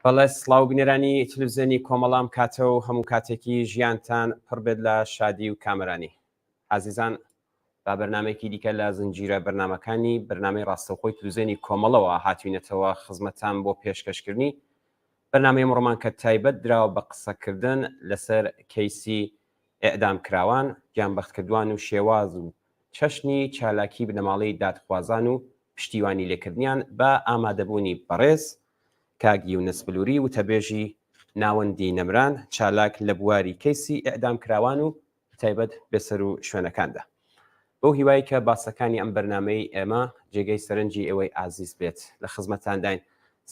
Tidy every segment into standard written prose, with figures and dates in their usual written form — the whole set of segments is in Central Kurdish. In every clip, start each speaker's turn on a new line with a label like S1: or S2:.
S1: بەڵێ سڵاو بنێرانی تلویزیۆنی کۆمەڵام کاتەوە و هەموو کاتێکی ژیانتان پڕ بێت لە شادی و کامەرانی. عزیزان، با بەرنمێکی دیکە لە زنجیرە بەرنمەکانی بەرنامەی ڕاستەوخۆی تلویزیۆنی کۆمەڵەوە هاتوینەتەوە خزمەتان بۆ پێشکەشکردنی بەرنامەی ڕۆمان کە تایبەت دراوە بە قسەکردن لەسەر کەیسی ئێعدام کراوان، گیانبەختکردوان و شێواز و چەشنی چالاکی بنەماڵەی دادخوازان و پشتیوانی لێکردنیان بە ئامادەبوونی بەڕێز کاک یونس بلووری وتەبێژی ناوەندی نەمران چالاک لە بواری کەیسی ئێعدام کراوان و تایبەت بەسەر و شوێنەکاندا. بەو هیوای کە باسەکانی ئەم بەرنامەی ئێمە جێگەی سەرنجی ئێوەی ئازیز بێت لە خزمەتانداین.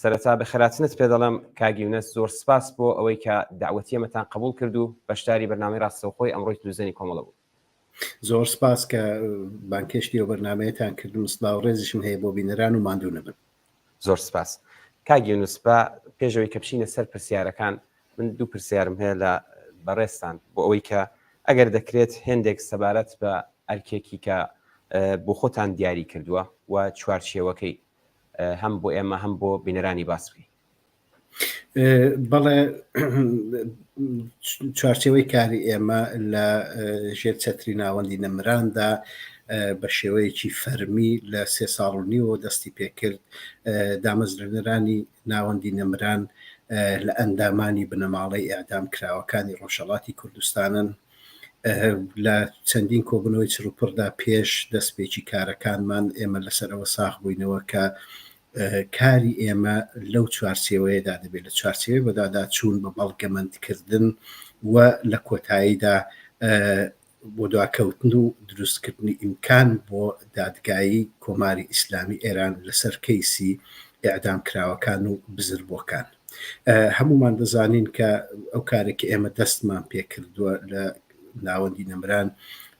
S1: سەرەتا بەخێراتنت پێ دەڵێم کاک یونس، زۆر سپاس بۆ ئەوەی کە داوەتی ئەمەتان قبول کرد و بەشداری بەرنامەی ڕاستەوخۆی ئەمڕۆی تلویزیۆنی کۆمەڵە بوو.
S2: زۆر سپاس کە بانکێشتی و بەرنمەیەتان کردم. سڵاو ڕێزیشم هەیە بۆ بینەران و ماندوو نەبن.
S1: زۆر سپاس. کاک یونس، بە پێشەوەی کە بچینە سەر پرسیارەکان، من دوو پرسیارم هەیە لە بەڕێستان بۆ ئەوەی کە ئەگەر دەکرێت هێندێک سەبارەت بە ئەرکێکی کە بۆ خۆتان دیاری کردووە و چوارچێوەکەی هەم بۆ ئێمە هەم بۆ بینەرانی باس بکەین.
S2: بەڵێ چوارچێوەی کاری ئێمە لە ژێر چەتری ناوەندی نەمراندا بە شێوەیەکی فەرمی لە 3 ساڵ و نیوە دەستی پێکرد دامەزرێنەرانی ناوەندی نەمران لە ئەندامانی بنەماڵەی ئێعدام کراوەکانی ڕۆژهەڵاتی کوردستانن. لە چەندین کۆبنەوەی چروپڕدا پێش دەستپێکی کارەکانمان ئێمە لەسەرەوە ساغ بووینەوە کە کاری ئێمە لەو چوارچێوەیەدا دەبێت لە چوارچێوەی بەدادا چوون بە بەڵگەمەندکردن و لە کۆتاییدا بۆ دواکەوتن و دروستکردنی ئیمکان بۆ دادگایی کۆماری ئیسلامی ئێران لەسەر کەیسی ئێعدام کراوەکان و بزربۆکان. هەمومان دەزانین کە ئەو کارێکی ئێمە دەستمان پێکردووە لە ناوەندی نەمران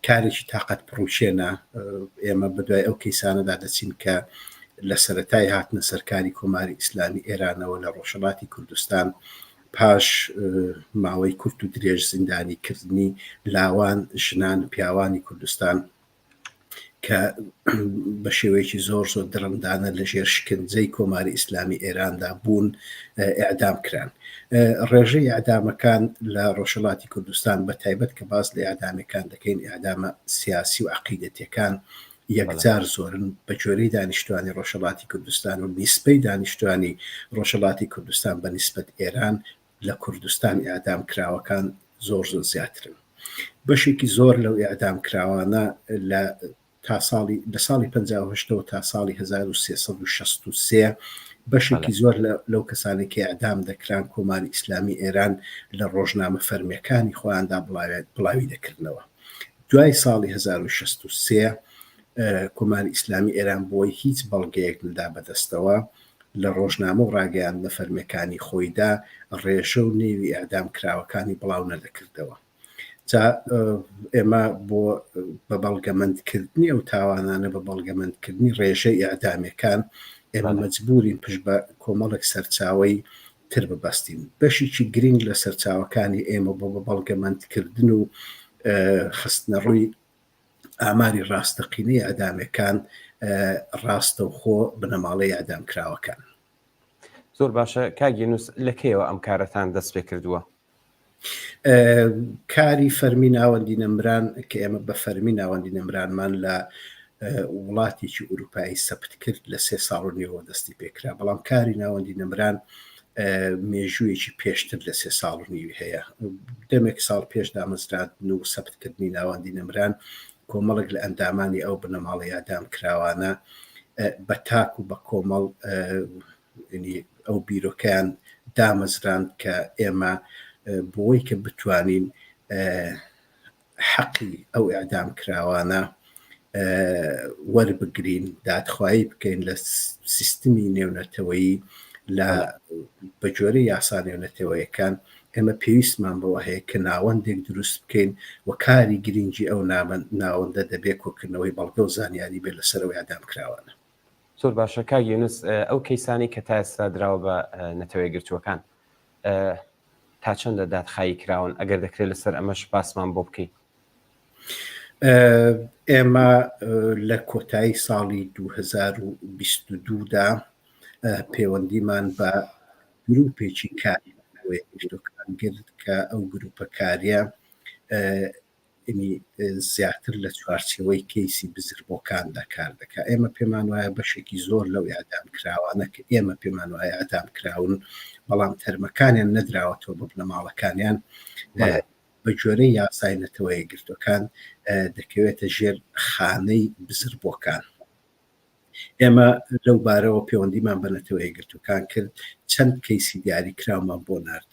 S2: کارێکی تااقەت پڕوشێنە. ئێمە بەدوای ئەو کەیسانەدا دەچین کە لە سەرەتای هاتنە سەرکاری کۆماری ئیسلامی ئێرانەوە لە ڕۆژهەڵاتی کوردستان پاش ماوەی کورت و درێژ زیندانی کردنی لاوان ژنان پیاوانی کوردستان کە بە شێوەیەکی زۆر درەندانە لە ژێر شکنجەی کۆماری ئیسلامی ئێراندا بوون ئێعدام کران. ڕێژەی ئەعدامەکان لە ڕۆژهەڵاتی کوردستان بە تایبەت کە باس لە ئەعدامەکان دەکەین ئەعدامە سیاسی و عەقیدەتیەکان یەکجار زۆرن بە جۆرەی دانیشتوانی ڕۆژهەڵاتی کوردستان و نیسبەی دانیشتوانی ڕۆژهەڵاتی کوردستان بە نیسبەت ئێران لە کوردستان ئێعدام کراوەکان زۆر زیاترن. بەشێکی زۆر لەو ئێعدام کراوانە لە ساڵی 1950 تا ساڵی 1363 بەشێکی زۆر لەو کەسانێکی ئەعدام دەکران کۆماری ئیسلامی ئێران لە ڕۆژنامە فەرمیەکانی خۆیاندا بڵاوی دەکردنەوە. دوای ساڵی 1963 کۆماری ئیسلامی ئێران بۆی هیچ بەڵگەیەک ندا بەدەستەوە لە ڕۆژنامە و ڕاگەیاندنە فەرمیەکانی خۆیدا ڕێژە و نێوی ئەعدام کراوەکانی بڵاو نەدەکردەوە. جا ئێمە بۆ بە بەڵگەمەندکردنی ئەو تاوانانە بە بەڵگەمەندکردنی ڕێژەی ئەعدامەکان ئێمە مەجبورین پشت بە کۆمەڵێک سەرچاوەی تر ببەستین. بەشێکی گرنگ لە سەرچاوەکانی ئێمە بۆ بە بەڵگەمەندکردن و خستنە ڕووی ئاماری ڕاستەقینەی ئەعدامەکان ڕاستەوخۆ بنەماڵەی ئەعدام کراوەکان.
S1: زۆر باشە. کاک یونس، لە کێوە ئەم کارەتان دەست پێ کردووە؟
S2: کاری فەرمی ناوەندی نەمران کە ئێمە بە فەرمی ناوەندی نەمرانمان لە وڵاتێکی ئوروپایی سەپت کرد لە 3 ساڵ و نیوە دەستی پێکرا، بەڵام کاری ناوەندی نەمران مێژوویەکی پێشتر لە 3 ساڵ و نیوی هەیە. دەمێک ساڵ پێش دامەزراندن و سەپتکردنی ناوەندی نەمران کۆمەڵێک لە ئەندامانی ئەو بنەماڵەی ئەعدام کراوانە بە تاک و بە کۆمەڵ ئەو بیرۆکەیان دامەزراند کە ئێمە بۆی کە بتوانین حەقی ئەو ئەعدام کراوانە وەربگرین، دادخوایی بکەین لە سیستمی نێونەتەوەیی لە بە جۆرەی یاسا نێونەتەوەیەکان. ئێمە پێویستمان بەوە هەیە کە ناوەندێک دروست بکەین و کاری گرنگی ئەو ناوەندە دەبێت کۆکردنەوەی بەڵگە و زانیاری بێت لەسەرەوەی ئەعدام کراوانە.
S1: زۆر باشە. کاک یونس، ئەو کەیسانی کە تا ئێستا دراوە بە نەتەوەی گرتووەکان تا چەندە دادخایی کراون؟ ئەگەر دەکرێت لەسەر ئەمەش باسمان بۆ بکەیت.
S2: ئێمە لە کۆتایی ساڵی 2022دا پەیوەندیمان بە گروپێکی کاری گرتوەکان گرت کە ئەو گروپە کاریە زیاتر لە چوارچەوەی کەیسی بزربۆکاندا کار دەکات. ئێمە پێمان وایە بەشێکی زۆر لەو ئەعدام کراوانە کە ئێمە پێمان وایە ئەعدام کراون بەڵام تەرمەکانیان نەدراوەتەوە بە بنەماڵەکانیان بە جۆرەی یاسای نەتەوەیە گرتوەکان دەکەوێتە ژێر خانەی بزربۆکان. ئێمە لەو بارەوە پەیوەندیمان بە نەتەوەیە گرتوەکان کرد، چەند کەیسی دیاری کراومان بۆ نارد.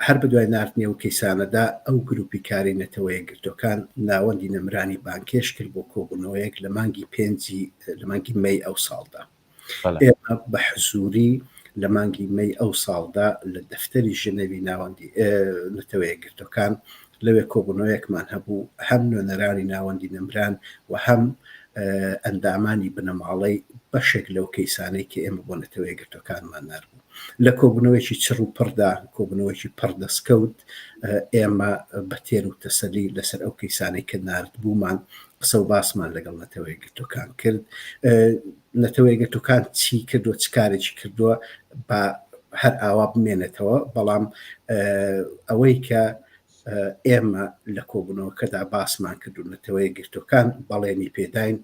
S2: هەر بەدوای نردنی ئەو کەیسانەدا ئەو گروپی کاری نەتەوەیە گرتوەکان ناوەندی نەمرانی بانکێش کرد بۆ کۆبوونەوەیەک لە مانگی مەی ئەو ساڵدا. ئێمە بە حزوری لە مانگی مەی ئەو ساڵدا لە دەفتەری ژنەوی ناوەندی نەتەوەیە گرتوەکان لەوێ کۆبوونەوەیەکمان هەبوو، هەم نوێنەرانی ناوەندی نەمران و هەم ئەندامانی بنەماڵەی بەشێک لەو کەیسانەی کە ئێمە بۆ نەتەوەیە گرتوەکانمان نەربوو. لە کۆبوونەوەیکی چڕ و پڕدا، کۆبوونەوەیکی پڕدەستکەوت، ئێمە بە تێر و تەسەلی لەسەر ئەو کەیسانەی کە نارد بوومان قسە و باسمان لەگەڵ نەتەوەیە گرتوەکان کرد. نەتەوەیە گرتوەکان چی کردووە، چ کارێکی کردووە بە هەر ئاوا بمێنێتەوە، بەڵام ئەوەی کە ئێمە لە کۆبوونەوەکەدا باسمان کردو نەتەوەیە گرتوەکان بەڵێنی پێداین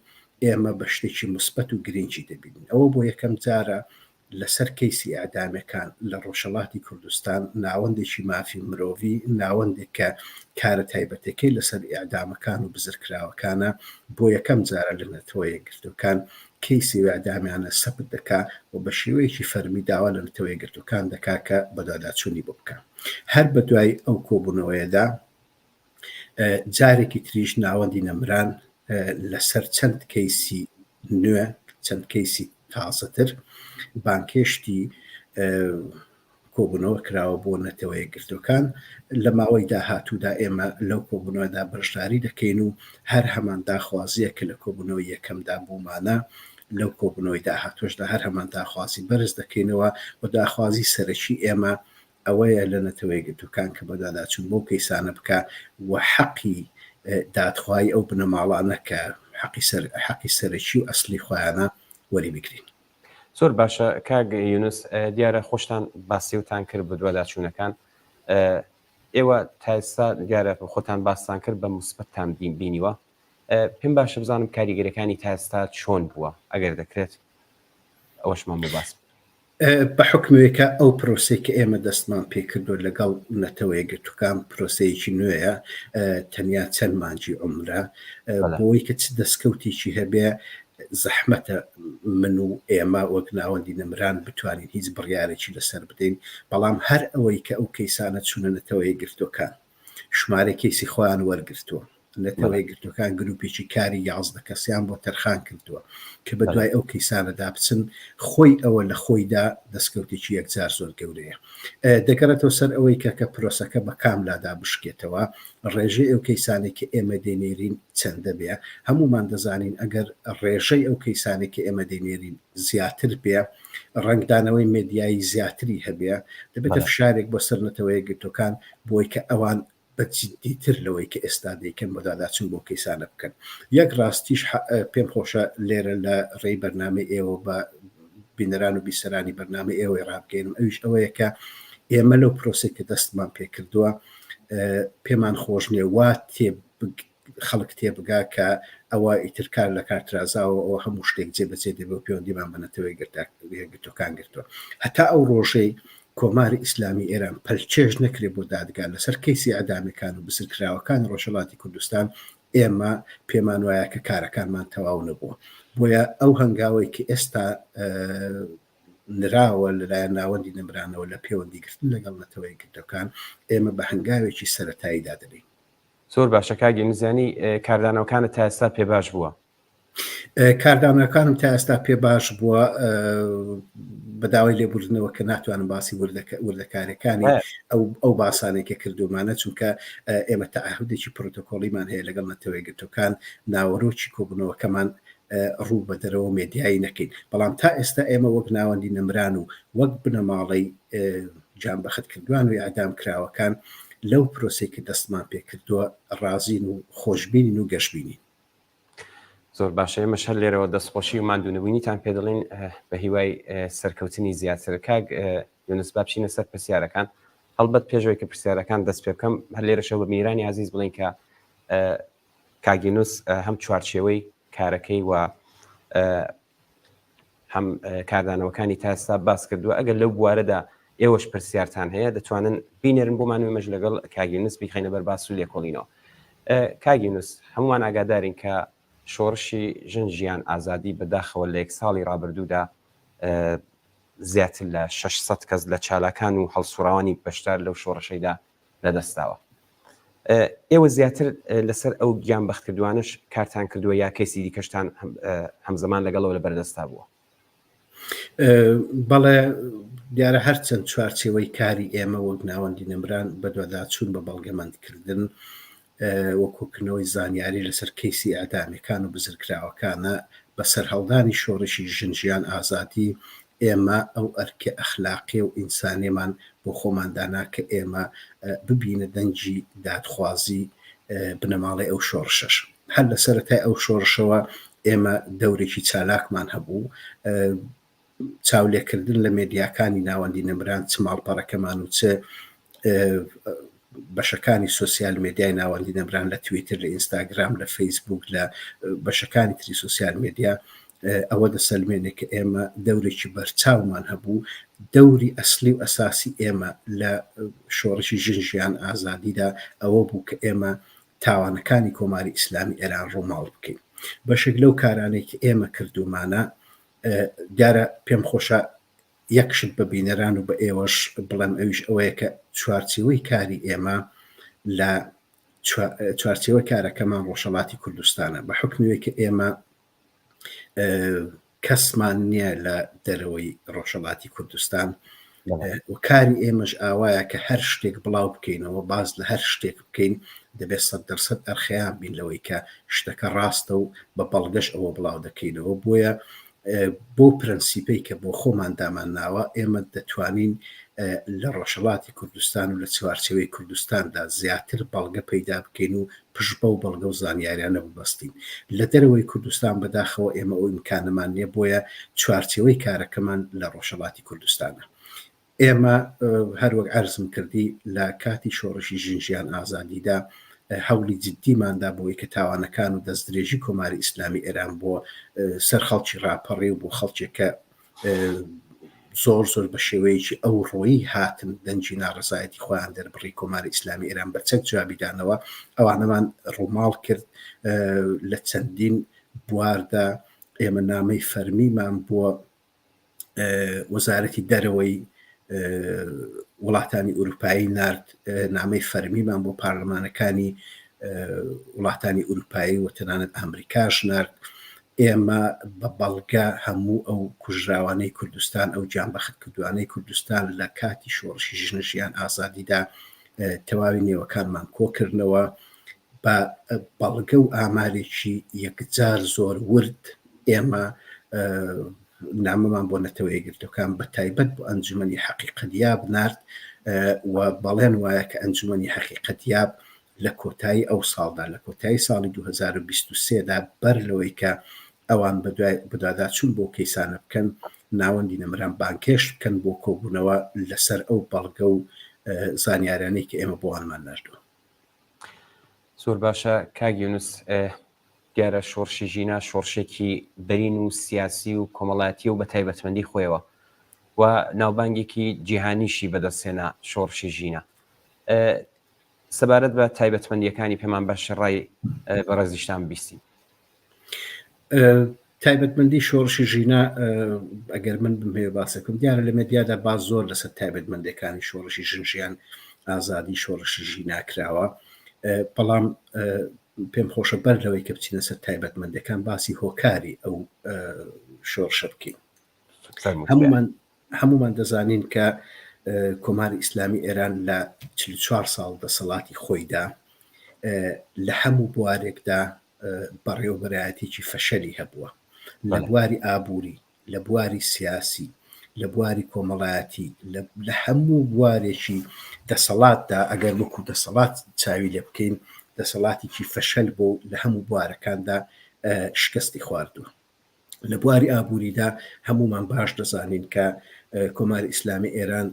S2: ئێمە بە شتێکی مثبەت و گرنگی دەبین. ئەوە بۆ یەکەم جارە لەسەر کەیسی ئەعدامەکان لە ڕۆژهەڵاتی کوردستان ناوەندێکی مافی مرۆڤی، ناوەندێک کە کارە تایبەتەکەی لەسەر ئەعدامەکان و بزرکراوەکانە بۆ یەکەم جارە لە نەتەوەیە گرتوەکان کەیسی ئەعدامیانە سەبت دەکا و بە شێوەیەکی فەرمی داوا لە نەتەوەیە گرتوەکان دەکا کە بەداداچوونی بۆ بکە. هەر بە دوای ئەو کۆبوونەوەیەدا جارێکی تریش ناوەندی نەمران لەسەر چەند کەیسی نوێ، چەند کەیسی تازەتر بانکێشتی کۆبوونەوە کراوە بۆ نەتەوەیە گرتوەکان. لە ماوەی داهاتوودا ئێمە لەو کۆبوونەوەدا بەشداری دەکەین و هەر هەمان داخوازیە کە لە کۆبوونەوەی یەکەمدا بوومانە لەو کۆبوونەوەی داهاتوشدا هەر هەمان داخوازی بەرز دەکەینەوە و داخوازی سەرەکی ئێمە ئەوەیە لە نەتەوەیە گرتوەکان کە بەداداچوون بۆ کەیسانە بکە و حەقی دادخوای ئەو بنەماڵانە کە حەقی سەرەکی و ئەسلی خۆیانە وەری بگرین.
S1: زۆر باشە کاک یونس، دیارە خۆشتان باسیوتان کرد بە دوواداچوونەکان. ئێوە تا ئێستا دیارە خۆتان باستان کرد بە موسبەتتان بینیوە. پێم باشە بزانم کاریگەریەکانی تا ئێستا چۆن بووە ئەگەر دەکرێت ئەوەشمان بۆ باس.
S2: بە حکمێکە ئەو پرۆسەی کە ئێمە دەستمان پێکردو لەگەڵ نەتەوەیە گرتوەکان پرۆسەیەکی نوێیە، تەنیا چەند مانگی عمرە، بۆی کە چ دەستکەوتێکی هەبێ زەحمەتە من و ئێمە وەک ناوەندی نەمران بتوانین هیچ بڕیارێکی لەسەر بدەین. بەڵام هەر ئەوەی کە ئەو کەیسانە چوونە نەتەوەیە گرتوەکان ژمارە کەیسی خۆیان وەرگرتووە، نەتەوەیە گرتوەکان گروپێکی کاری 11 کەسیان بۆ تەرخان کردووە کە بە دوای ئەو کەیسانەدا بچن. خۆی ئەوە لە خۆیدا دەستکەوتێکی یەکجار زۆر گەورەیە. دەگەڕێتەوە سەر ئەوەی کە پرۆسەکە بە کاملادا بشکێتەوە. ڕێژەی ئەو کەیسانێک کە ئێمە دەینێرین چەندە بێ، هەمومان دەزانین ئەگەر ڕێژەی ئەو کەیسانێک کە ئێمە دەینێرین زیاتر بێ، ڕنگدانەوەی مێدیایی زیاتری هەبێ، دەبێتە فشارێک بۆ سەر نەتەوەیە گرتوەکان بۆی کە ئەوان بەجددیتر لەوەی کە ئێستا دەیکەن بۆ داداچوون بۆ کەیسانە بکەن. یەک ڕاستیش پێم خۆشە لێرە لە ڕێی بەرنامەی ئێوە بە بینەران و بیسەرانی بەرنامەی ئێوەی ڕابگەینم، ئەویش ئەوەیە کە ئێمە لەو پرۆسەی کە دەستمان پێکردووە پێمان خۆش نییە وا خەڵک تێبگا کە ئەوە ئیترکار لە کارترازاوە ئەوە هەموو شتێک جێبەجێ دەبێ و پەیوەندیمان بە نەتەوەیە گرتوەکان گرتووە. هەتا ئەو ڕۆژەی کۆماری ئیسلامی ئێران پەلچێژ نەکرێ بۆ دادگا لەسەر کەیسی ئەعدامەکان و بزرکراوەکان ڕۆژهەڵاتی کوردستان، ئێمە پێمان وایە کە کارەکانمان تەواو نەبووە. بۆیە ئەو هەنگاوەی کە ئێستا نراوە لەلایەن ناوەندی نەمرانەوە لە پەیوەندیگرتن لەگەڵ نەتەوەیە گرتوەکان، ئێمە بە هەنگاوێکی سەرەتاییدا دەبین.
S1: زۆر باشە کاگی نزانی کاردانەوەکانت تا ئێستا پێ باش بووە؟
S2: کاردانەکانم تا ئێستا پێ باش بووە بەداوای لێبوردنەوە کە ناتوانم باسی وردەکارەکانی ئەو باسانێکە کردومانە، چونکە ئێمە تەعهودێکی پرۆتۆکۆڵیمان هەیە لەگەڵ نەتەوەیە گرتوەکان ناوەڕۆکی کۆبوونەوەکەمان ڕوو بەدەرەوە مێدیایی نەکەین. بەڵام تا ئێستا ئێمە وەک ناوەندی نەمران و وەک بنەماڵەی جانبەخت کردوان و ئەعدام کراوەکان لەو پرۆسەی کە دەستمان پێکردووە ڕازین و خۆشببینین و گەشتبینین.
S1: زۆر باشە ئێمەش هەر لێرەوە دەستخۆشی و ماندوونەبوونیتان پێ دەڵێن بە هیوای سەرکەوتنی زیاتر. کاک یونس با بچینە سەر پرسیارەکان. هەڵبەت پێشەوەی کە پرسیارەکان دەست پێ بکەم هەر لێرەشەوە بە میرانی عزیز بڵین کە کاک یونس هەم چوارچێوەی کارەکەی و هەم کاردانەوەکانی تا ئێستا باس کردووە. ئەگەر لەو بوارەدا ئێوەش پرسیارتان هەیە دەتوانن بینێرن بۆمان و ئێمەش لەگەڵ کاک یونس بیخەینە بەر باس و لێکۆڵینەوە. کاک یونس هەمومان ئاگادارین کە شۆڕشی ژن ئازادی بەداخەوە لە 1 ساڵی ڕابردوودا زیاتر لە 600 کەس لە چالاکان و هەڵسوڕاوانی بەشدار لەو شۆڕشەیدا لەدەستاوە. ئێوە زیاتر لەسەر ئەو گیان بەختکردوانش کارتان کردووە یا کەسی دیکەشتان هەمزەمان لەگەڵەوە لە بەردەستا بووە؟
S2: بەڵێ دیارە هەرچەند چوارچێوەی کاری ئێمە وەک ناوەندی نەمران بەدواداچوون بە بەڵگەمەندکردن وەکوکردنەوەی زانیاری لەسەر کەیسی ئادامیەکان و بزرگراوەکانە بەسەر هەڵدانی شۆڕشی ژنجیان ئازادی ئێمە ئەو ئەرکە ئەخلاقی و ئینسانیمان بۆ خۆماندانا کە ئێمە ببینە دەنجی دادخوازی بنەماڵی ئەو شۆڕشەش. هەر لە سەرەتای ئەو شۆڕشەوە ئێمە دەورێکی چالاکمان هەبوو، چاولێکردن لە مێدیاکانی ناوەندی نەمران چ ماڵپەڕەکەمان و چ بەشەکانی سوسیال مێدیای ناوەندی نەمران لە تویتر، لە ئینستاگرام، لە فەیسبوک، لە بەشەکانی تری سوسیال مێدیا ئەوە دەسەلمێنێ کە ئێمە دەورێکی بەرچاومان هەبوو. دەوری ئەسلی و ئەساسی ئێمە لە شۆڕشی ژنجیان ئازادیدا ئەوە بوو کە ئێمە تاوانەکانی کۆماری ئیسلامی ئێران ڕووماڵ بکەین. بەشێک لەو کارانەی کە ئێمە کردومانە دیارە پێم خۆشە یەکشت بە بینەران و بە ئێوەش بڵێم ئەویش ئەوەیە کە چوارچێوەی کاری ئێمە لە چوارچێوە کارەکەمان ڕۆژهەڵاتی کوردستانە بە حکمێک کە ئێمە کەسمان نییە لە دەرەوەی ڕۆژهەڵاتی کوردستان و کاری ئێمەش ئاوایە کە هەر شتێک بڵاو بکەینەوە، باز لە هەر شتێک بکەین دەبێت 100% ئەرخەیان بین لەوەی کە شتەکە ڕاستە و بە بەڵگەش ئەوە بڵاو دەکەینەوە. بۆیە بۆ پرەنسیپەی کە بۆ خۆمان دامان ناوە ئێمە دەتوانین لە ڕۆژهەڵاتی کوردستان و لە چوارچێوەی کوردستاندا زیاتر بەڵگە پەیدا بکەین و پشت بە و بەڵگە و زانیاریانە ببەستین. لە دەرەوەی کوردستان بەداخەوە ئێمە ئەو ئیمکانەمان نییە، بۆیە چوارچێوەی کارەکەمان لە ڕۆژهەڵاتی کوردستانە. ئێمە هەروەک عەرزم کردی لە کاتی شۆڕشی ژنجیان ئازادیدا هەوڵی جددیماندا بۆی کە تاوانەکان و دەستدرێژی کۆماری ئیسلامی ئێران بۆ سەر خەڵکی ڕاپەڕێ و بۆ خەڵکێکە زۆر بە شێوەیەکی ئەو ڕۆیی هاتن دەنجی ناڕزایەتی خۆیان دەربڕی کۆماری ئیسلامی ئێران بەچەک جوابیدانەوە ئەوانەمان ڕووماڵ کرد. لە چەندین بواردا ئێمە نامەی فەرمیمان بۆ وەزارەتی دەرەوەی وڵاتانی ئوروپایی نارد، نامەی فەرمیمان بۆ پارلەمانەکانی وڵاتانی ئوروپایی و تەنانەت ئەمریکاش نارد. ئێمە بە بەڵگە هەموو ئەو کوژراوانەی کوردستان، ئەو جانبەخت کردوانەی کوردستان لە کاتی شۆڕشی ژنجیان ئازادیدا تەواوی نێوەکانمان کۆکردنەوە بە بەڵگە و ئامارێکی یەکجار زۆر ورد. ئێمە نامەمان بۆ نەتەوەی گرتوەکان بە تایبەت بۆ ئەنجومەنی حەقیقەتیاب نارد و بەڵێن وایە کە ئەنجومەنی حەقیقەتیاب لە کۆتایی ئەو ساڵدا، لە کۆتایی ساڵی 2023دا بەر لەوەی کە ئەوان بەداداچوون بۆ کەیسانە بکەن، ناوەندی نەمران بانکێش بکەن بۆ کۆبوونەوە لەسەر ئەو بەڵگە و زانیارانەی کە ئێمە بۆوانمان نردووە.
S1: زۆر باشە کاک یونس، دیارە شۆڕشی ژینە شۆڕشێکی بەرین و سیاسی و کۆمەڵایەتی و بە تایبەتمەندی خۆیەوە و ناوبانگێکی جیهانیشی بەدەستێنا شۆڕشی ژینە. سەبارەت بە تایبەتمەندیەکانی پێمان بەش ڕای بەڕێزیشتان بیستین.
S2: تایبەتمەندی شۆڕشی ژینە ئەگەر من بمهێ باسەکەم دیارە لە مێدیادا باز زۆر لەسەر تایبەتمەندیەکانی شۆڕشی ژنجیان ئازادی شۆڕشی ژینا کراوە، بەڵام پێم خۆشە بەر لەوەی کە بچینە سەر تایبەتمەندەکان باسی هۆکاری ئەو شۆڕشە بکەین. هەمومان دەزانین کە کۆماری ئیسلامی ئێران لە 44 ساڵ دەسەڵاتی خۆیدا لە هەموو بوارێکدا بەڕێوەبەرایەتێکی فەشەلی هەبووە، لە بواری ئابووری، لە بواری سیاسی، لە بواری کۆمەڵایەتی، لە هەموو بوارێکی دەسەڵاتدا ئەگەر وەکو دەسەڵات چاوی لێ بکەین دەسەڵاتێکی فەشەل بۆ لە هەموو بوارەکاندا شکستی خواردووە. لە بواری ئابووریدا هەمومان باش دەزانین کە کۆماری ئیسلامی ئێران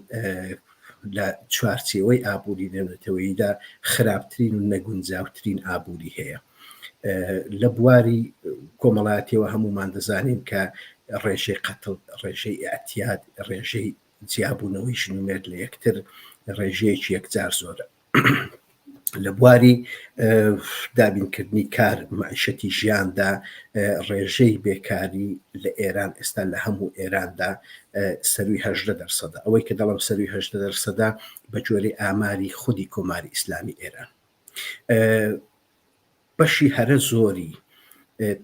S2: لە چوارچێوەی ئابووری نێونەتەوەییدا خراپترین و نەگونجاوترین ئابووری هەیە. لە بواری کۆمەڵایەتیەوە هەمومان دەزانین کە ڕێژەی قەتڵ، ڕێژەی ئەتیاد، ڕێژەی جیابوونەوەی ژنومێت لە یەکتر ڕێژەیەکی یەکجار زۆرە. لە بواری دابینکردنی کار معیشەتی ژیاندا ڕێژەی بێکاری لە ئێران ئێستا لە هەموو ئێراندا سەروی 18%. ئەوەی کە دەڵم سەروی 18% بە جۆرەی ئاماری خودی کۆماری ئیسلامی ئێران. بەشی هەرە زۆری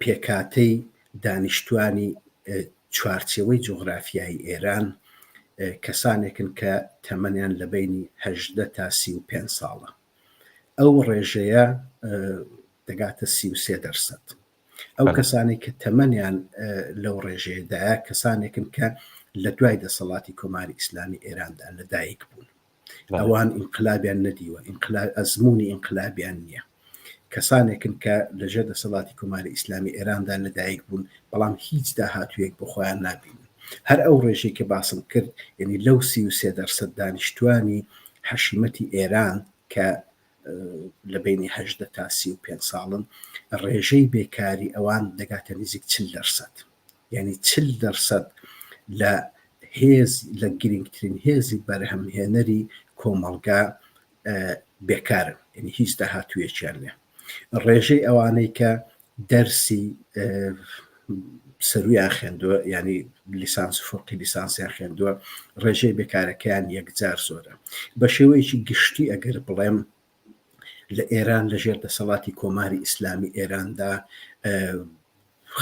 S2: پێکاتەی دانیشتوانی چوارچێوەی جوغرافیایی ئێران کەسانێکن کە تەمەنیان لە بینی 18 تا 35 ساڵە. ئەو ڕێژەیە دەگاتە 33%. ئەو کەسانی کە تەمەنیان لەو ڕێژەیەدایە کەسانێکن کە لە دوای دەسەڵاتی کۆماری ئیسلامی ئێراندا لەدایک بوون. ئەوان ئینقلابیان نەدیوە، ئەزمموی ئینقلابیان نییە. کەسانێکن کە لەژێر دەسەڵاتی کۆماری ئیسلامی ئێراندا لەدایک بوون بەڵام هیچ داهاتوویەک بۆ خۆیان نابینن. هەر ئەو ڕێژەی کە باسم کرد، یعنی لەو 33% دانیشتوانی حەشیمەتی ئێران کە لە بینی 18 تا 35 ساڵن، ڕێژەی بێکاری ئەوان دەگاتە نزیک 40%. یعنی 40% لە گرنگترین هێزی بەرهەمهێنەری کۆمەڵگا بێکارن، یعنی هیچ داهاتوویەکیان لێ. ڕێژەی ئەوانەی کە دەرسی سەرویان خوێندووە، ینی لیسانس و فوقی لیسانسیان خوێندووە، ڕێژەی بێکارەکەیان یەکجار زۆرە. بە شێوەیەکی گشتی ئەگەر بڵێم لە ئێران لەژێر دەسەڵاتی کۆماری ئیسلامی ئێراندا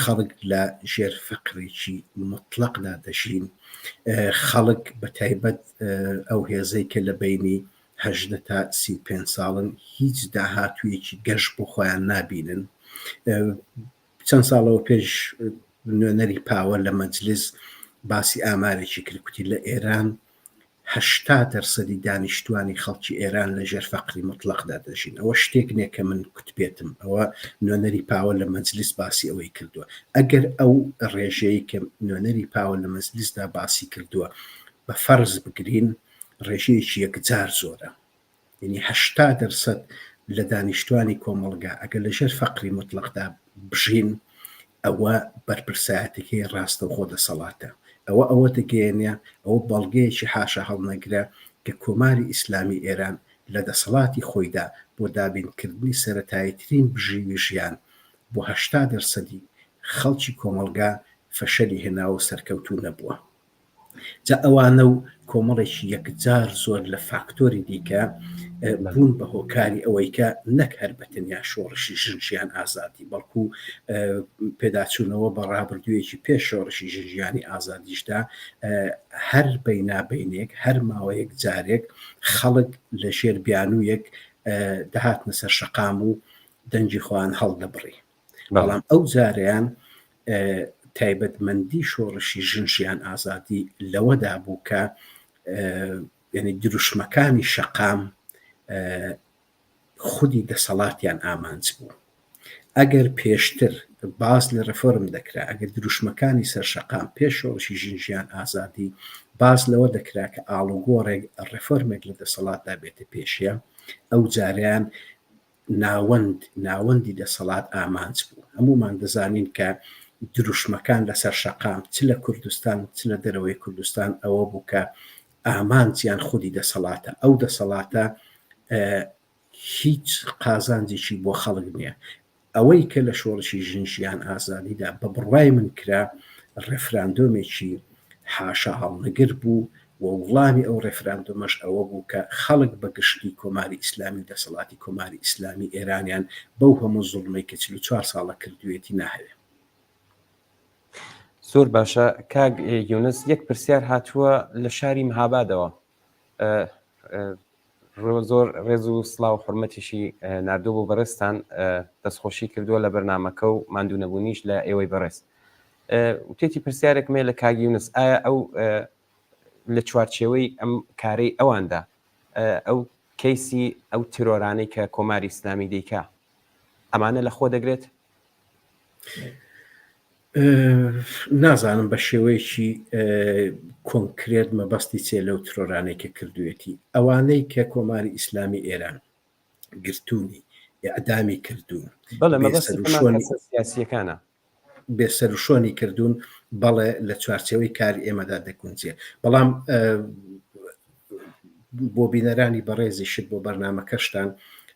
S2: خەڵک لە ژێر فەقرێکی مطلقدا دەژین. خەڵک بە تایبەت ئەو هێزەی کە لە بینی 18 تا 35 ساڵن هیچ داهاتوویەکی گەشت بۆ خۆیان نابینن. چەند ساڵەوە پێش نوێنەری پاوە لە مەجلیس باسی ئامارێکی کردکوتی لە ئێران 80% دانیشتوانی خەڵکی ئێران لە ژێر فەقری مطلقدا دەژین. ئەوە شتێک نییە کە من کوتبێتم، ئەوە نوێنەری پاوە لە مەجلیس باسی ئەوەی کردووە. ئەگەر ئەو ڕێژەیە کە نوێنەری پاوە لە مەجلیسدا باسی کردووە بە فەرز بگرین، ڕێژەیەکی یەکجار زۆرە. یعنی 80% لە دانیشتوانی کۆمەڵگا ئەگەر لە ژێر فەقری مطلقدا بژین، ئەوە بەرپرسایەتەکەی ڕاستەوخۆ دەسەڵاتە. ئەوە دەگەێنێ، ئەوە بەڵگەیەکی حاشا هەڵنەگرە کە کۆماری ئیسلامی ئێران لە دەسەڵاتی خۆیدا بۆ دابینکردنی سەرەتاییترین بژیوی ژیان بۆ 80% خەڵکی کۆمەڵگا فەشەلی هێناوە و سەرکەوتوو نەبووە. جا ئەوانە و کۆمەڵێکی یەکجار زۆر لە فاکتۆری دیکە بوون بە هۆکاری ئەوەی کە نەک هەر بەتەنیا شۆڕشی ژنجیان ئازادی، بەڵکو پێداچوونەوە بە ڕابردوویەکی پێش شۆڕشی ژنجیانی ئازادیشدا هەر بەینابینێک، هەر ماوەیەک جارێک خەڵک لە ژێر بیانوویەک دەهاتنە سەر شەقام و دەنجی خۆیان هەڵدەبڕی. بەڵام ئەو جاریان تایبەتمەندی شۆڕشی ژنجیان ئازادی لەوەدا بوو کە یعنی دروشمەکانی شەقام خودی دەسەڵاتیان ئامانج بوو. ئەگەر پێشتر باز لە ڕەفۆرم دەکرا، ئەگەر دروشمەکانی سەرشەقام پێش شۆڕشی ژنجیان ئازادی باز لەوە دەکرا کە ئاڵوگۆڕێک ڕەفۆرمێک لە دەسەڵاتدا بێتە پێشیە، ئەو جاریان ناوەندی دەسەڵات ئامانج بوو. هەمومان دەزانین کە دروشمەکان لەسەر شەقام چ لە کوردستان چ لە دەرەوەی کوردستان ئەوە بوو کە ئامانجیان خودی دەسەڵاتە. ئەو دەسەڵاتە هیچ قازانجێکی بۆ خەڵک نییە. ئەوەی کە لە شۆڕشی ژنجیان ئازادیدا بە بڕوای من کرا ڕێفراندۆمێکی حاشا هەڵنەگر بوو و وڵامی ئەو ڕێفراندۆمەش ئەوە بوو کە خەڵک بە گشتی کۆماری ئیسلامی دەسەڵاتی کۆماری ئیسلامی ئێرانیان بەو هەموو زوڵمەی کە 44 ساڵە کردوێتی ناهەوێ.
S1: زۆر باشە کاک یونس، یەک پرسیار هاتووە لە شاری مەهابادەوە. زۆر ڕێز و سڵاو و حورمەتیشی ناردوو بۆ بەڕێستان، دەستخۆشی کردووە لە بەرنامەکە و ماندوو نەبوونیش لە ئێوەی بەڕێز. وتێتی پرسیارێک مێ لە کاک یونس، ئایا ئەو لە چوارچێوەی ئەم کارەی ئەواندا ئەو کەیسی ئەو تیرۆرانەی کە کۆماری ئیسلامی دەیکا ئەمانە لە خۆ دەگرێت؟
S2: نازانم بە شێوەیەکی کۆنکرێت مەبەستی چێ لەو ترۆرانەی کە کردوێتی ئەوانەی کە کۆماری ئیسلامی ئێران گرتوونی ئەعدامی کردوون
S1: بەڵێ مەبەستی سیاسیەکانە
S2: بێسەر و شۆنی کردوون بەڵێ لە چوارچەوەی کاری ئێمەدا دەکونجێ بەڵام بۆ بینەرانی بەڕێزی شت بۆ بەرنامەکەشتان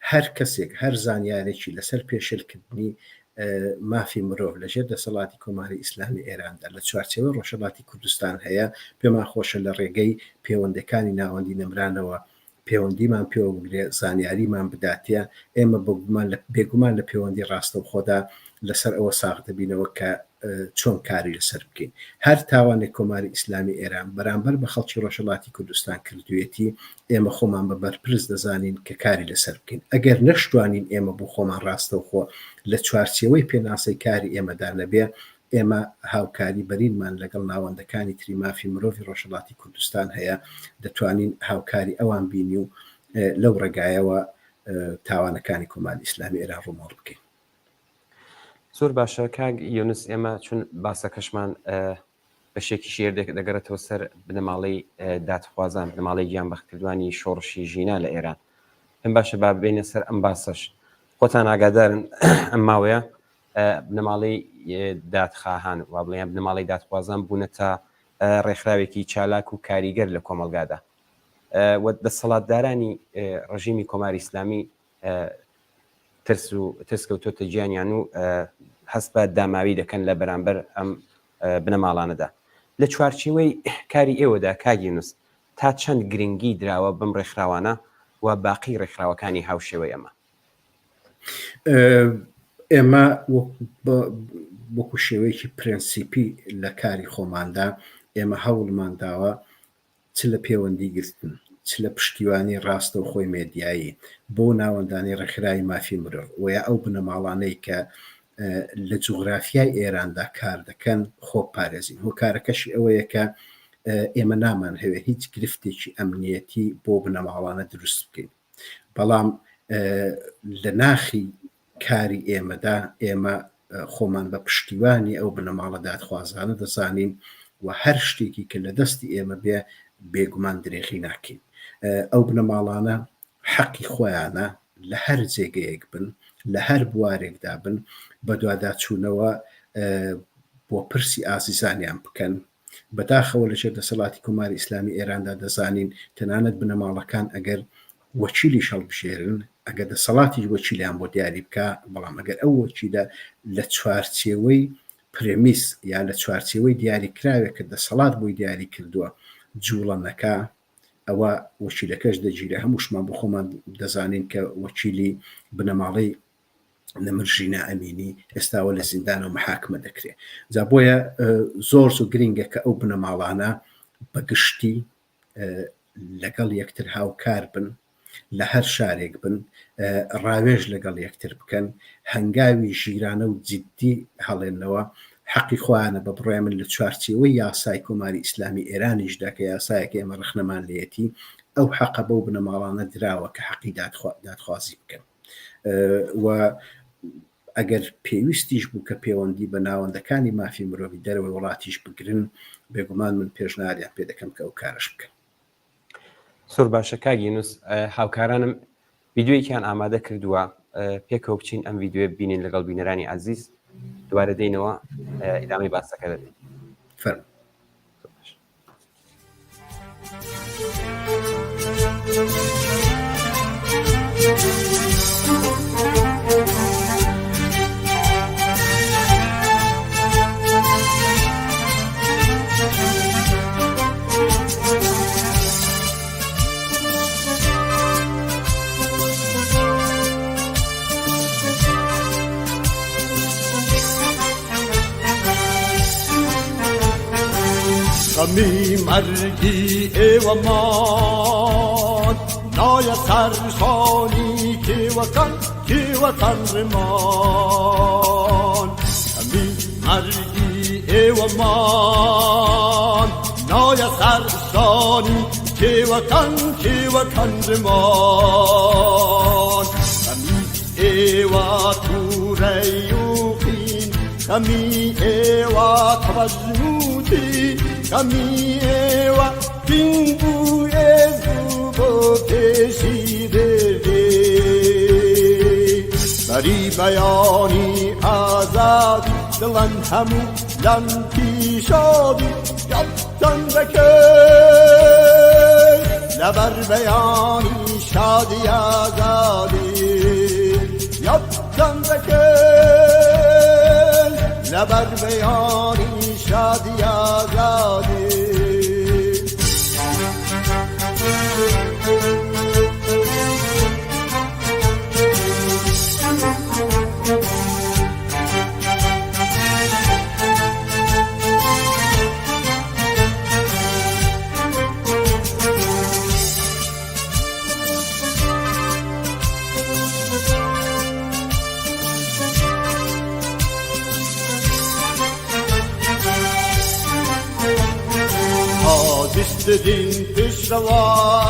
S2: هەر کەسێک هەر زانیارێکی لەسەر پێشلکردنی مافی مرۆڤ لەژێر دەسەڵاتی کۆماری ئیسلامی ئێراندا لە چوارچەوەی ڕۆژهەڵاتی کوردستان هەیە پێمان خۆشە لە ڕێگەی پەیوەندەکانی ناوەندی نەمرانەوە پەیوەندیمان پێوە بگرێ زانیاریمان بداتە ئێمە بێگومان لە پەیوەندی ڕاستەوخۆدا لەسەر ئەوە ساغ دەبینەوە کە چۆن کاری لەسەر بکەین هەر تاوانێک کۆماری ئیسلامی ئێران بەرامبەر بە خەڵکی ڕۆژهەڵاتی کوردستان کردوێتی ئێمە خۆمان بە بەرپرس دەزانین کە کاری لەسەر بکەین ئەگەر نەشتوانین ئێمە بۆ خۆمان ڕاستەوخۆ لە چوارچێوەی پێناسەی کاری ئێمەدا نەبێ ئێمە هاوکاری بەرینمان لەگەڵ ناوەندەکانی تری مافی مرۆڤی ڕۆژهەڵاتی کوردستان هەیە دەتوانین هاوکاری ئەوان بینی و لەو ڕێگایەوە تاوانەکانی کۆماری ئیسلامی ئێران ڕوومەڵ بکەین
S1: زۆر باشە کاک یونس ئێمە چون باسەکەشمان بەشێکی شێر دەگەڕێتەوە سەر بنەماڵەی دادخوازان بنەماڵەی گیانبەختکردوانی شۆڕشی ژینە لە ئێران پێم باشە با ببینە سەر ئەم باسەش خۆتان ئاگادارن ئەم ماوەیە بنەماڵەی دادخواهان وا بڵێن بنەماڵەی دادخوازان بوونە تا ڕێکخراوێکی چالاک و کاریگەر لە کۆمەلگادا دەسەڵاتدارانی ڕژیمی کۆماری ئیسلامی ترسکەوتۆتە گیانیان و هەست بە داماوی دەکەن لە بەرامبەر ئەم بنەماڵانەدا لە چوارچێوەی کاری ئێوەدا کاک یونس تا چەند گرنگی دراوە بم ڕێکخراوانە و باقی ڕێکخراوەکانی هاوشێوەی
S2: ئێمە وەکو شێوەیەکی پرەنسیپی لە کاری خۆماندا ئێمە هەوڵمان داوە چ لە پەیوەندی گرتن چ لە پشتیوانی ڕاستە و خۆی مێدیایی بۆ ناوەندانی ڕێکخراوی مافی مرۆڤ ویا ئەو بنەماڵانەی کە لە جوغرافیای ئێراندا کار دەکەن خۆ پارێزین هۆکارەکەشی ئەوەیە کە ئێمە نامان هەوێ هیچ گرفتێکی ئەمنیەتی بۆ بنەماڵانە دروست بکەین بەڵام لە ناخی کاری ئێمەدا ئێمە خۆمان بە پشتیوانی ئەو بنەماڵە دادخوازانە دەزانین و هەر شتێکی کە لە دەستی ئێمە بێ بێگومان درێغی ناکەین ئەو بنەماڵانە حەقی خۆیانە لە هەر جێگەیەک بن لە هەر بوارێکدا بن بە دوواداچوونەوە بۆ پرسی ئازیزانیان بکەن بەداخەوە لەژێر دەسەڵاتی کۆماری ئیسلامی ئێراندا دەزانین تەنانەت بنەماڵەکان ئەگەر وەکیلی هەڵبژێرن ئەگەر دەسەڵاتی وەکیلیان بۆ دیاری بکە بەڵام ئەگەر ئەو وەکیلە لە چوارچێوەی پرێمیس یان لە چوارچێوەی دیاریکراوێک کە دەسەڵات بۆی دیاری کردووە جوڵە نەکا ئەوە وەکیلەکەش دەگیرە هەمووشمان بۆ خۆمان دەزانین کە وەکیلی بنەماڵەی نەمرژینە ئەمینی ئێستاوە لە زیندانە و محاکمە دەکرێت جا بۆیە زۆر گرنگە کە ئەو بنەماڵانە بەگشتی لەگەڵ یەکتر هاوکار بن لە هەر شارێک بن ڕاوێژ لەگەڵ یەکتر بکەن هەنگاوی ژیرانە و جددی هەڵێنەوە حەقی خۆیانە بە بڕای من لە چوارچێوەی یاسای کۆماری ئیسلامی ئێرانیشدا کە یاسایەکە ئێمە ڕخنەمان لێتی ئەو حەقە بەو بنەماڵانە دراوە کە حەقی دادخوازی بکەن و ئەگەر پێویستیش بوو کە پەیوەندی بە ناوەندەکانی مافی مرۆڤی دەرەوەی وڵاتیش بگرن بێگومان من پێشنهادیان پێ دەکەم کە ئەو کارش بکەن
S1: زۆر باشە کاک یونس هاوکارانم ڤیدیۆیەکیان ئامادە کردووە پێکەوە بچین ئەم ڤیدیۆ ببینین لەگەڵ بینەرانی عەزیز دوبارە دێینەوە ئیدامەی باسەکە دەدەین
S2: فەرموو
S3: غەمی مەرگی ئێوەمان نایە سەرشانی کێوەکان ڕێمان غەمی مەرگی ئێوەمان نایە سەرشانی کێوەکان ڕێمان غەمی ئێوە تووڕەی و خمی ایوا توجموتی خمی ایوا دین بوی زوبو کشیده بری بیانی آزاد دلن همو لنکی شادی یادتن بکن لبر بیانی شادی آزادی یادتن بکن لبر بیانی شادی آزادی Distedin pişravan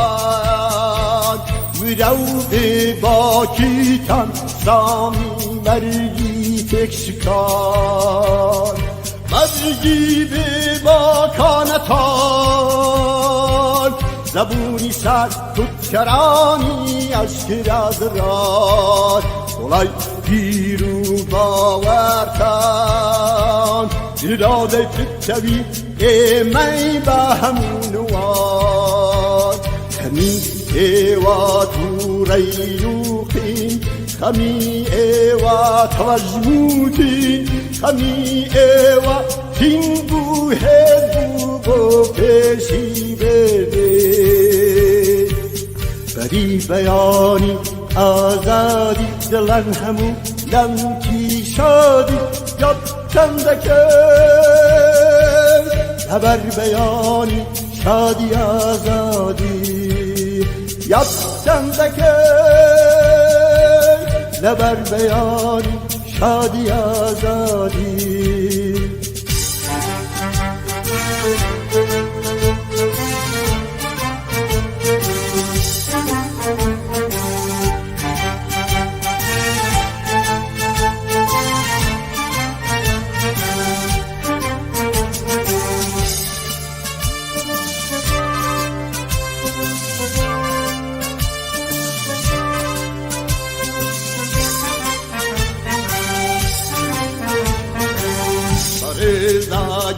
S3: Müravdi bakitan Sami mergi tek şikar Mergi bir bakanatan Zabuni ser tut kerani aşkı razırar Kolay piru bavertan İrade tüttevi ای با همون واد خمی ایوا تو ریوخین خمی ایوا توجموتین خمی ایوا تین بو هدو بو پیشی بده بری بیانی آزادی دلن همون لنکی شادی یادتن بکن haber beyani şadi azadi yapsan da key haber beyani şadi azadi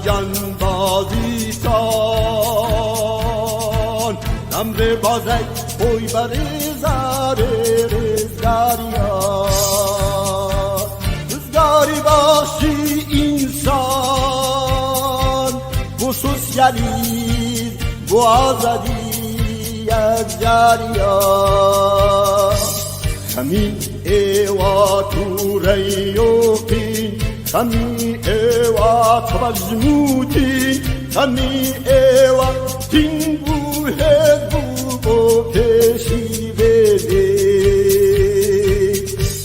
S3: جانبازی تان نمر بازی بوی بری زاره رزگاریا رزگاری باشی انسان bu sosyalizm bu azadi یکجاریا خمی ایوا تو ریوقین خمی ایوا توجموتی خمی ایوا تین بو هدو بو پیشی بده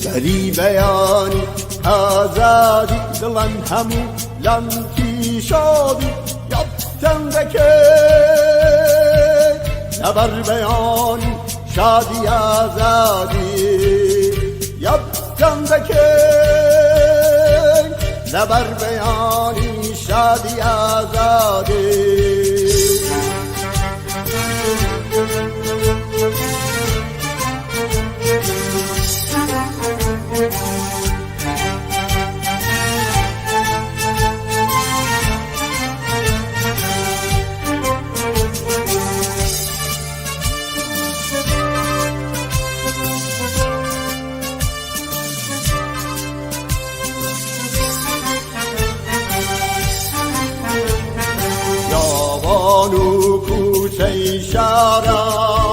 S3: دری بیانی آزادی دلن همو لنکی شادی یادتن بکن نبر بیانی شادی آزادی یادتن بکن نبر بیانی شادی آزادی یاوانو کوچه شهران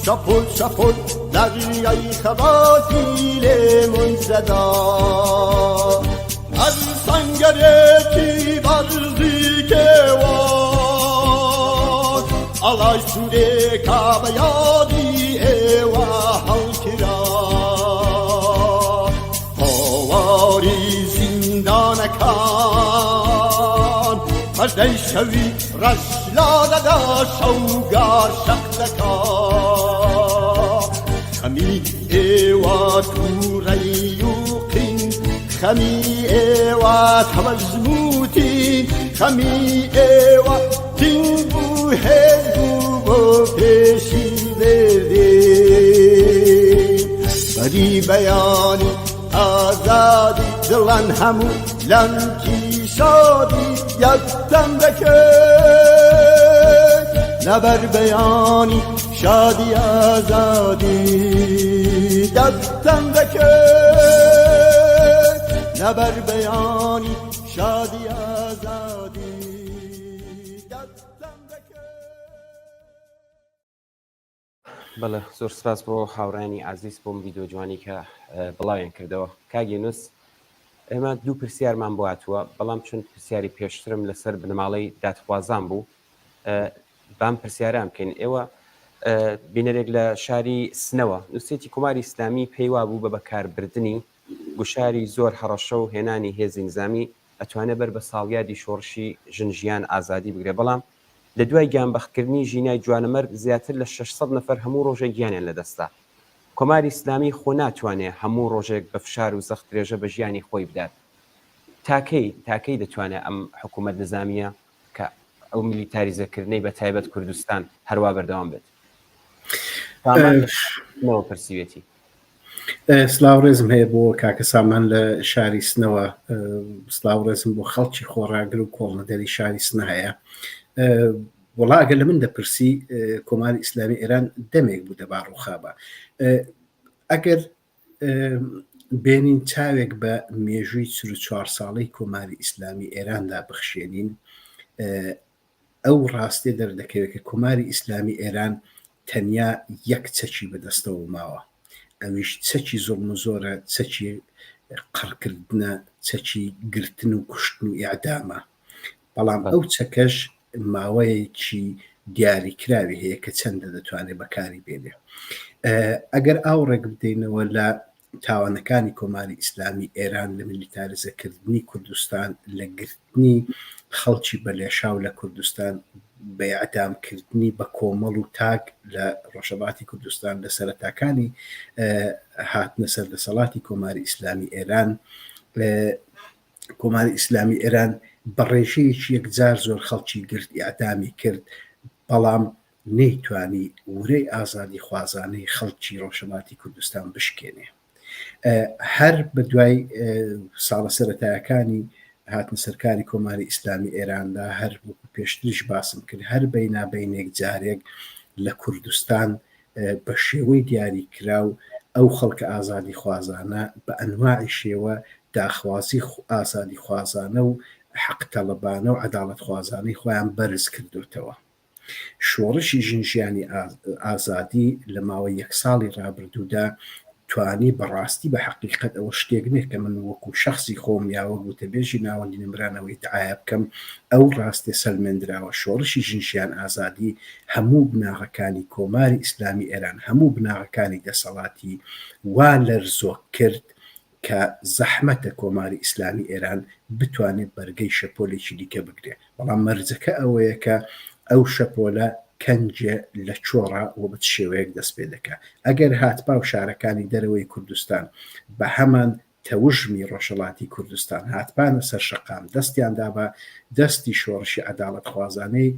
S3: شپل شپل دریای خباتیل منزدا از سنگرکی برزی که واد alay sure kaba yadi ewa halkira havari zindana kan Ajday shavi rashlada da shaugar shakdaka Khami ewa turayuqin خەمی ئێوە تەوەزموتین خەمی ئێوە تین بوو هێز بوو بۆ پێشی بێدێ بەری بەیانی ئازادی دڵان هەموو لەمکی شادی یەکدەم دەکرد لەبەر بەیانی شادی ئازادی یەکدەم دەکرد لەبەر بەیانی شادی ئازادی یەکدەم دەکرد.
S1: بەڵێ زۆر سپاس بۆ هاوڕانی عزیز بۆم ڤیدۆ جوانی کە بڵاویان کردەوە. کاگەنووس ئێمە دوو پرسیارمان بۆ هاتووە، بەڵام چون پرسیاری پێشترم لەسەر بنەماڵەی دادخوازان بوو بام پرسیاران بکەین. ئێوە بینەرێک لە شاری سنەوە نووسێتی کۆماری ئیسلامی پێیوا بوو بە بەکاربردنی گوشاری زۆر هەڕەشە و هێنانی هێزی نظامی ئەتوانێت بەر بە ساڵیادی شۆڕشی ژنژیان ئازادی بگرێ، بەڵام لە دوای گیانبەختکردنی ژینای جوانەمەرگ زیاتر لە 600 نەفەر هەموو ڕۆژێک گیانیان لەدەستا. کۆماری ئیسلامی خۆ ناتوانێت هەموو ڕۆژێک بە فشار و زەخت درێژە بە ژیانی خۆی بدات. تاکەی دەتوانێت ئەم حکوومەت نظامیە کە ئەو میلیتاریزەکردنەی بە تایبەت کوردستان هەروە بەردەوام بێت؟ پرسیوێتی
S2: سلااو ڕێزم هەیە بۆ کاکە سامان لە شاری سنەوە، سلااو ڕێزم بۆ خەڵکی خۆڕاگر و کۆڵنەدەری شاری سنە هەیە. وڵاگە لە من دەپرسی کۆماری ئیسلامی ئێران دەمێک بوو دەبا ڕووخابە. ئەگەر بێنین چاوێک بە مێژووی 44 ساڵەی کۆماری ئیسلامی ئێراندا بخشێنین، ئەو ڕاستێ دەردەکەوێت کە کۆماری ئیسلامی ئێران تەنیا یەک چەکی بەدەستەوە ماوە، ئەویش چەکی زۆڵم و زۆرە، چەکی قڕکردنە، چەکی گرتن و کوشتن و ئیعدامە. بەڵام ئەو چەکەش ماوەیەکی دیاریکراوی هەیە کە چەندە دەتوانێت بەکاری بێنێ. ئەگەر ئاوڕێک بدەینەوە لە تاوانەکانی کۆماری ئیسلامی ئێران لە میلیتاریزەکردنی کوردستان، لە گرتنی خەڵکی بەلێشاو لە کوردستان، بە ئیعدامکردنی بە کۆمەڵ و تاک لە ڕۆژهەڵاتی کوردستان لە سەرەتاکانی هاتنە سەردەسەڵاتی کۆماری ئیسلامی ئێران، کۆماری ئیسلامی ئێران بە ڕێژەیەکی یەکجار زۆر خەڵکی گرت ئیعدامی کرد، بەڵام نەیتوانی ورەی ئازادی خوازانەی خەڵکی ڕۆژهەڵاتی کوردستان بشکێنێ. هەر بە دوای ساڵە سەرەتایەکانی هاتنە سەرکاری کۆماری ئیسلامی ئێراندا، هەر وەکو پێشتریش باسم کرد، هەر بەینابینێک جارێک لە کوردستان بە شێوەی دیاریکراو ئەو خەڵکە ئازادی خوازانە بە ئەنواعی شێوە داخوازی ئازادی خوازانە و حەق تەڵەبانە و عەداڵەت خوازانەی خۆیان بەرز کردوتەوە. شۆڕشی ژنژیانی ئازادی لە ماوەی 1 ساڵی ڕابردوودا توانی بەڕاستی بە حقیقت ئەوە شتێک نێت کە من وەکو شخصی خۆم یاوە گوتەبێژی ناوەندی نمرانەوەی دعایە بکەم، ئەو ڕاستێ سەلمێنراوە. شۆڕشی ژنژیان ئازادی هەموو بناغەکانی کۆماری ئیسلامی ئێران، هەموو بناغەکانی دەسەڵاتی وا لەرزۆ کرد کە زەحمەتە کۆماری ئیسلامی ئێران بتوانێت بەرگەی شەپۆلێکی دیکە بگرێت. بەڵام مەرجەکە ئەوەیە کە ئەو شەپۆلە کەنجێ لە چۆڕە و بە شێوەیەک دەست پێ دەکات. ئەگەر هاتپا و شارەکانی دەرەوەی کوردستان بە هەمان تەوژمی ڕۆژهەڵاتی کوردستان هاتپانە سەر شەقام دەستیاندا بە دەستی شۆڕشی عەداڵەت خوازانەی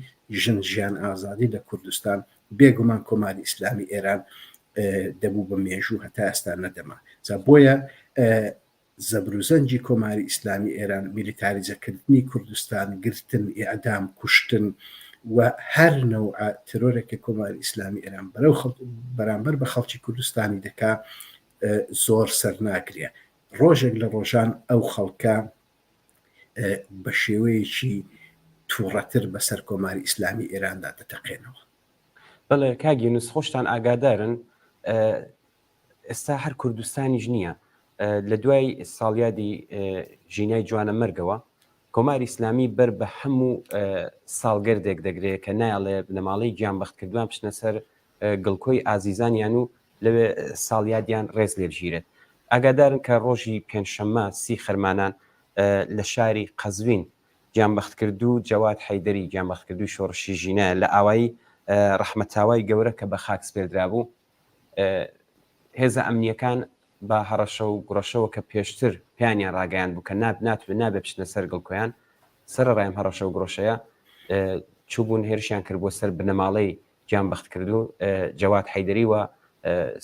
S2: ژنژیان ئازادی لە کوردستان، بێگومان کۆماری ئیسلامی ئێران دەبوو بە مێژوو هەتا ئێستا نەدەما. جا بۆیە زەبروزەنجی کۆماری ئیسلامی ئێران میلیتاریزەکردنی کوردستان، گرتن، ئیعدام، کوشتن و هەر نەوعە ترۆرێکە کۆماری ئیسلامی ئێران بەرامبەر بە خەڵکی کوردستانی دەکا زۆر سەرناگرێ. ڕۆژێک لە ڕۆژان ئەو خەڵکە بە شێوەیەکی تووڕەتر بەسەر کۆماری ئیسلامی ئێراندا دەتەقێنەوە.
S1: بەڵێ کاگەنووس خۆشتان ئاگادارن ئێستا هەر کوردستانیش نییە، لە دوای ساڵیادی ژینای جوانە مەرگەوە کۆماری ئیسلامی بەر بە هەموو ساڵگەردێک دەگرێت کە نایڵێ بنەماڵەی گیانبەختکردوان بچنە سەر گڵکۆی ئازیزانیان و لەوێ ساڵیادیان ڕێز لێبژیرێت. ئاگادارن کە ڕۆژی پێنجشەممە 30 خەرمانان لە شاری قەزوین گیانبەختکردو جەواد حەیدەری گیانبەختکردوی شۆڕشی ژینە لە ئاوایی ڕەحمەتاوای گەورە کە بە خاک سپێردرا بوو. هێزە ئەمنیەکان بە هەڕەشە و گڕەشەوە کە پێشتر پیانیان ڕاگەیان بوو کە نابێ بچنە سەر گڵکۆیان سەر ڕایم هەڕەشە و گڕۆشەیە چوبوون هێرشیان کرد بۆ سەر بنەماڵەی گیانبەخت کردو جەواد حەیدەری وە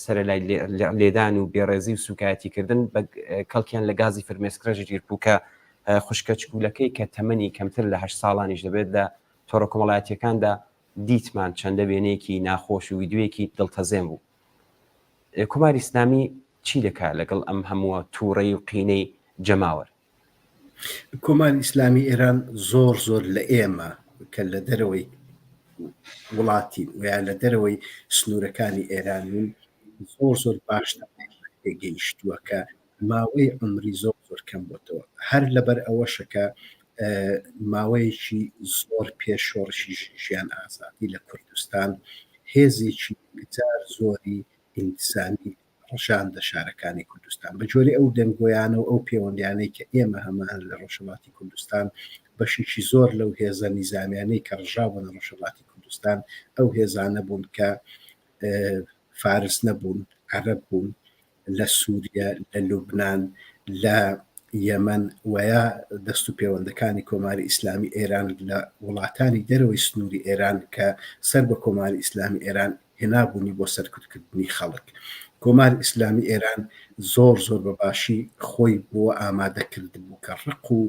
S1: سەر لای لێدان و بێڕێزی و سوکایەتیکردن بە کەڵکیان لە گازی فرمێسکرەژی گیربوو کە خوشکە چکولەکەی کە تەمەنی کەمتر لە 8 ساڵانیش دەبێت لە تۆڕە کۆمەڵایەتیەکاندا دیتمان چەندە وێنەیەکی ناخۆش و ویددیوەیەکی دڵتەزێن بوو. کۆماری ئیسلامی چی دەکات لەگەڵ ئەم هەمووە تووڕەی و قینەی جەماوەر؟
S2: کۆماری ئیسلامی ئێران زۆر لە ئێمە کە لە دەرەوەی وڵاتی ویا لە دەرەوەی سنوورەکانی ئێرانین زۆر باشتر پێگەیشتووە کە ماوەی عمری زۆر کەم بۆتەوە هەر لەبەر ئەوەشەکە ماوەیەکی زۆر پێشۆڕشی ژیان ئازادی لە کوردستان هێزێکی بجار زۆری ئینسانی ڕژان لە شارەکانی کوردستان بە جۆری ئەو دەنگۆیانە و ئەو پەیوەندیانەی کە ئێمە هەمان لە ڕۆژهەڵاتی کوردستان بەشێکی زۆر لەو هێزە نیزامیانەی کە ڕژاوە لە ڕۆژهەڵاتی کوردستان ئەو هێزانە بوون کە فارس نەبوون عەرەب بوون لە سووریا لە لوبنان لە یەمەن ویا دەست و پەیوەندەکانی کۆماری ئیسلامی ئێران لە وڵاتانی دەرەوەی سنووری ئێران کە سەر بە کۆماری ئیسلامی ئێران هێنابوونی بۆ سەرکوتکردنی خەڵک. کۆماری ئیسلامی ئێران زۆر بەباشی خۆی بۆ ئامادەکرد بوو کە ڕق و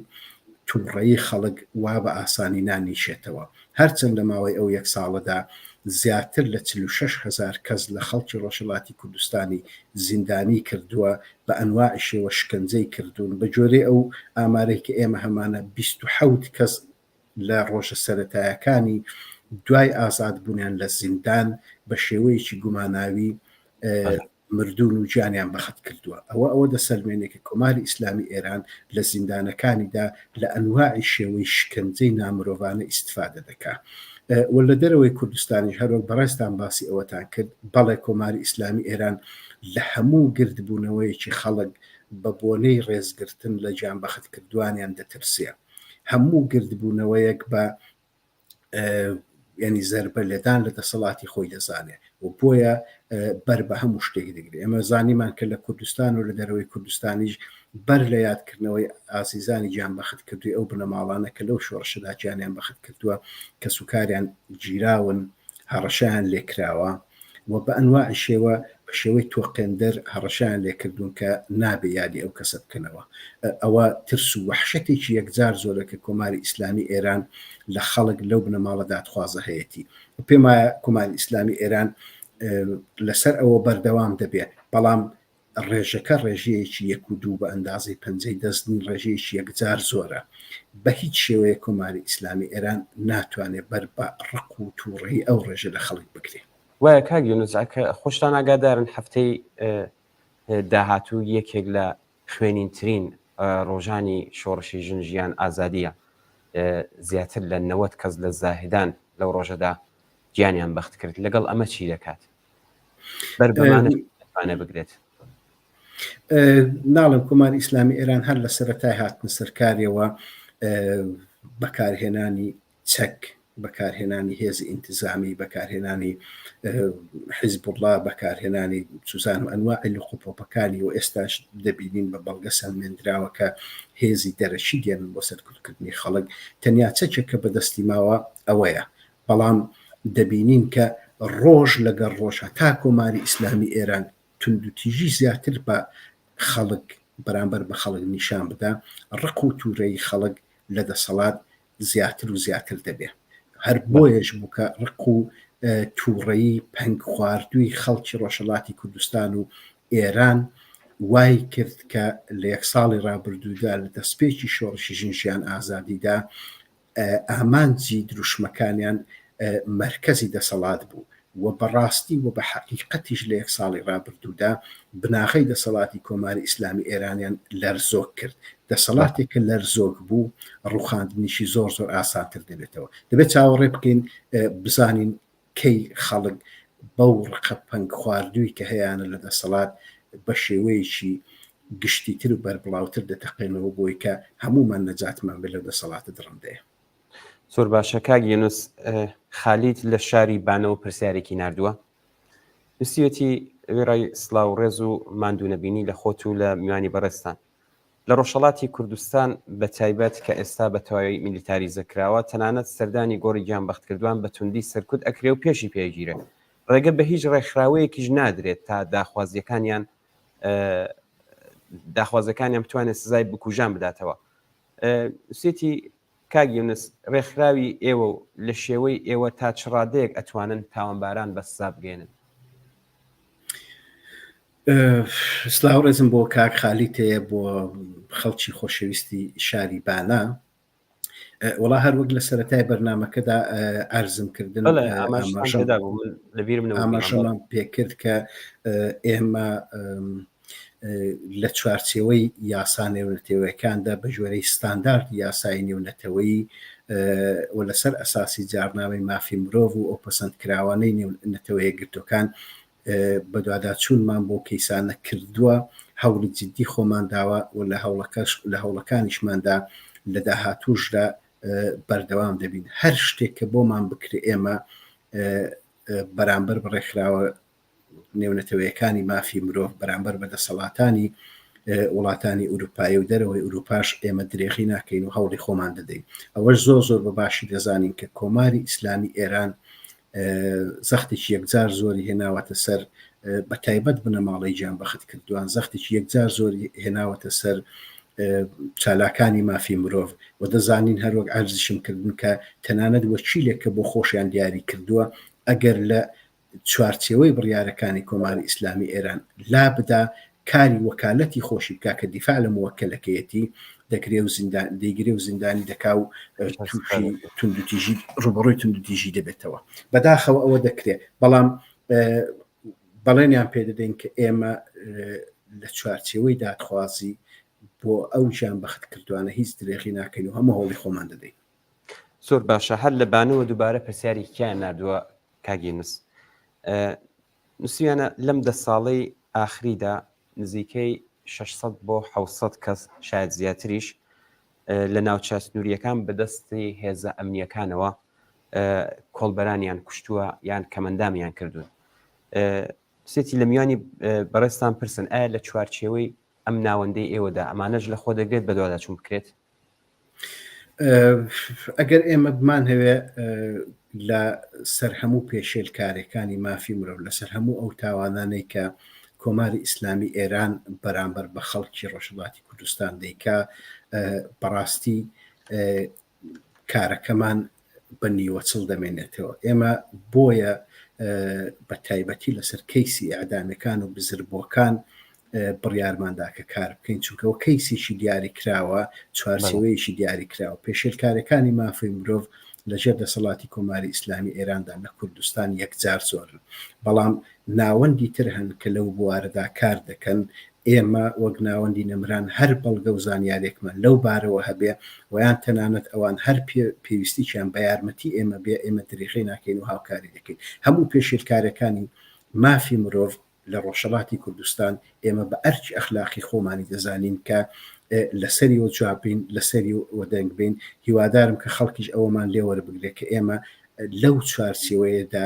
S2: تووڕەیی خەڵک وا بە ئاسانی نانیشێتەوە. هەرچەند لە ماوەی ئەو 1 ساڵەدا زیاتر لە 46,000 کەس لە خەڵکی ڕۆژهەڵاتی کوردستانی زیندانی کردووە بە ئەنواع شێوە شکنجەی کردوون بە جۆرەی ئەو ئامارەی کە ئێمە هەمانە 27 کەس لە ڕۆژە سەرەتایەکانی دوای ئازادبوونیان لە زیندان بە شێوەیەکی گوماناوی مردون و گیانیان بەخت کردووە. ئەوە دەسەلمێنێکە کۆماری ئیسلامی ئێران لە زیندانەکانیدا لە ئەنواعی شێوەی شکنجەی نامرۆڤانە ئیستفادە دەکات. و لە دەرەوەی کوردستانی هەروەک بەڕێستان باسی ئەوەتان کرد بەڵێ کۆماری ئیسلامی ئێران لە هەموو گردبوونەوەیەکی خەڵک بە بۆنەی ڕێزگرتن لە گیانبەخت کردوانیان دەترسێ. هەموو گردبوونەوەیەک بە ینی زەربە لێدان لە دەسەڵاتی خۆی دەزانێ و بۆیە بەر بە هەموو شتێک دەگرێت. ئێمە زانیمان کە لە کوردستان و لە دەرەوەی کوردستانیش بەر لە یادکردنەوەی ئازیزانی گیانبەخت کردووی ئەو بنەماڵانە کە لەو شۆڕشەدا گیانیان بەخت کردووە کە سوکاریان گیراون هەڕەشیان لێکراوە و بە ئەنواعی شێوە بە شێوەی تۆقێندەر هەڕەشیان لێکردوون کە نابێ یادی ئەو کەسە بکەنەوە. ئەوە ترس و وەحشەتێکی یەکجار زۆرە کە کۆماری ئیسلامی ئێران لە خەڵک لەو بنەماڵە دادخوازە هەیەی. پێم وایە کۆماری ئیسلامی ئێران لەسەر ئەوە بەردەوام دەبێت بەڵام ڕێژەکە ڕێژەیەکی 1 و 2 بە ئەندازەی 5 دەستنی ڕێژەیەکی یەکجار زۆرە. بە هیچ شێوەیە کۆماری ئیسلامی ئێران ناتوانێت بەر بە ڕق و تووڕەیی ئەو ڕێژە لە خەڵک بکرێت.
S1: وایە کاک یونس خۆشتان ئاگادارن هەفتەی داهاتوو یەکێک لە خوێنینترین ڕۆژانی شۆڕشی ژیان ئازادیە زیاتر لە 90 کەس لە زاهدان لەو ڕۆژەدا گیانیان بەخت کرد لەگەڵ ئەمە چی دەکات بەر بەمانە بگرێت؟
S2: ناڵم کۆماری ئیسلامی ئێران هەر لە سەرەتای هاتنە سەرکاریەوە بەکارهێنانی چەک بەکارهێنانی هێزی ئینتیزامی بەکارهێنانی حیزب الله بەکارهێنانی سوزان و ئەنواعی لە قوپۆپەکانی و ئێستاش دەبینین بە بەڵگە سەلمێنراوە کە هێزی دەرەشی دێنن بۆ سەرکوتکردنی خەڵک تەنیا چەکێکە بەدەستی ماوە ئەوەیە. بەڵام دەبینین کە ڕۆژ لەگەڵ ڕۆژە تا کۆماری ئیسلامی ئێران توندوتیژی زیاتر بە خەڵک بەرامبەر بە خەڵک نیشان بدا ڕق و تووڕەیی خەڵک لە دەسەڵات زیاتر و زیاتر دەبێت. هەر بۆیەش بوو کە ڕق و تووڕەیی پەنگ خواردووی خەڵکی ڕۆژهەڵاتی کوردستان و ئێران وای کرد کە لە 1 ساڵی ڕابردوودا لە دەستپێکی شۆڕشی ژیان ئازادیدا ئامانجی دروشمەکانیان مرکزی دەسەڵات بوو و بەڕاستی و بە حقیقەتیش لە 1 ساڵی ڕابردوودا بناغەی دەسەڵاتی کۆماری ئیسلامی ئێرانیان لەرزۆک کرد. دەسەڵاتێک کە لەرزۆک بوو ڕوخاندنیشی زۆر ئاسانتر دەبێتەوە. دەبێت چاوەڕێ بکەین بزانین کەی خەڵک بەو ڕقە پەنگ خواردووی کە هەیەیانە لە دەسەڵات بە شێوەیەکی گشتی تر و بەربڵاوتر دەتەقێنەوە بۆی کە هەمومان نەجاتمان بێ لە دەسەڵاتە درڕندەیە.
S1: زۆر باشە کاک یونس خالید لە شاری بانەوە پرسیارێکی نردووە وستیەتی وێڕای سلااو ڕێز و ماندوونەبینی لە خۆت و لە میوانی بەڕێستان لە ڕۆژهڵاتی کوردستان بە تایبەت کە ئێستا بە تەواوی میلیتاریزەکراوە تەنانەت سەردانی گۆڕی گیانبەختکردوان بە توندی سەرکوت ئەکرێ و پێشی پێگیرێت ڕێگە بە هیچ ڕێکخراوەیەکیش نادرێت تا داخوازەکانیان بتوانێت سزای بکوژان بداتەوە. سێتی کاگیونس ڕێکخراوی ئێوە و لە شێوەی ئێوە تا چڕادەیەک ئەتوانن تاوانباران بە سزا بگێنن؟
S2: سلااو ڕێزم بۆ کاک خالیت هەیە بۆ خەڵکی خۆشەویستی شاری بانە وڵا هەر وەک لە سەرەتای بەرنامەکەدا ئارزم کردن ئاماژەمان پێکرد کە ئێمە لە چوارچێوەی یاسا نێونەتەوەیەکاندا بە ژێرەی ستاندارد یاسای نێونەتەوەی و لەسەر ئەساسی جارنامەی مافی مرۆڤ و ئەو پەسەندکراوانەی نێونەتەوەیە گرتوەکان بە دوواداچوونمان بۆ کەیسانە کردووە هەوڵی جددی خۆمان داوە و لە هەوڵەکانیشماندا لە داهاتووشدا بەردەوام دەبین هەر شتێک کە بۆمان بکرێ ئێمە بەرامبەر بەڕێکخراوە نێونەتەوەیەکانی مافی مرۆڤ بەرامبەر بەدەسەڵاتانی وڵاتانی ئوروپایی و دەرەوەی ئوروپاش ئێمە درێغی ناکەین و هەوڵی خۆمان دەدەین ئەوەش زۆر بە باشی دەزانین کە کۆماری ئیسلامی ئێران زەختێکی یەکجار زۆری هێناوەتە سەر بە تایبەت بنەماڵی گیانبەخت کردووان زەختێکی یەکجار زۆری هێناوەتە سەر چالاکانی مافی مرۆڤ و دەزانین هەروەک ئارزشم کردن کە تەنانەت وەکیلێکە بۆ خۆشیان دیاری کردووە ئەگەر لە چوارچێوەی بڕیارەکانی کۆماری ئیسلامی ئێران لا بدا کاری وەکالەتی خۆشی بکا کە دیفاع لە موەکەلەکەیەتی دەیگرێ و زیندانی دەکا و تووشی توندوتیژی ڕوبڕۆی توندوتیژی دەبێتەوە بەداخەوە ئەوە دەکرێت بەڵام بەڵێنیان پێدەدەین کە ئێمە لە چوارچێوەی دادخوازی بۆ ئەو گیانبەخت کردوانە هیچ درێغی ناکەین و هەموو هەوڵی خۆمان دەدەین.
S1: زۆر باشە هەر لە بانەوە دووبارە پرسیاری کیان نردووە کاگینس نووسیانە لەم 10 ساڵەی ئاخریدا نزیکەی 600 بۆ 700 کەس شاید زیاتریش لە ناوچە سنووریەکان بەدەستی هێزە ئەمنیەکانەوە کۆڵبەرانیان کوشتووە یان کەمەندامیان کردوون. سێتی لە میوانی بەڕێستان پرسن ئایا لە چوارچێوەی ئەم ناوەندەی ئێوەدا ئەمانەش لە خۆ دەگرێت بە دوواداچوون بکرێت؟
S2: ئەگەر ئێمە بمان هەوێ لە سەر هەموو پێشێلکارەکانی مافی مرۆڤ لەسەر هەموو ئەو تاوانانەی کە کۆماری ئیسلامی ئێران بەرامبەر بە خەڵکی ڕۆژهەڵاتی کوردستان دەیکا بەڕاستی کارەکەمان بە نیوەچڵ دەمێنێتەوە. ئێمە بۆیە بە تایبەتی لەسەر کەیسی ئەعدامەکان و بزربووەکان بڕیارماندا کە کار بکەین چونکەوە کەیسێکی دیاری کراوە چوارچێوەیەکی دیاری کراوە پێشێلکارەکانی مافی مرۆڤ لەژێر دەسەڵاتی کۆماری ئیسلامی ئێراندا لە کوردستان یەکجار زۆرن بەڵام ناوەندی تر هەن کە لەو بوارەدا کار دەکەن ئێمە وەک ناوەندی نەمران هەر بەڵگە و زانیارێکمان لەو بارەوە هەبێ ویان تەنانەت ئەوان هەر پێویستییان بە یارمەتی ئێمە بێ ئێمە درێغی ناکەین و هاوکاری دەکەین هەموو پێشێلکارەکانی مافی مرۆڤ لە ڕۆژهەڵاتی کوردستان ئێمە بە ئەرکی ئەخلاقی خۆمانی دەزانین کە لەسەری و جوابین لەسەری وەدەنگ بین هیوادارم کە خەڵکیش ئەوەمان لێوەربگرێ کە ئێمە لەو چوارچێوەیەدا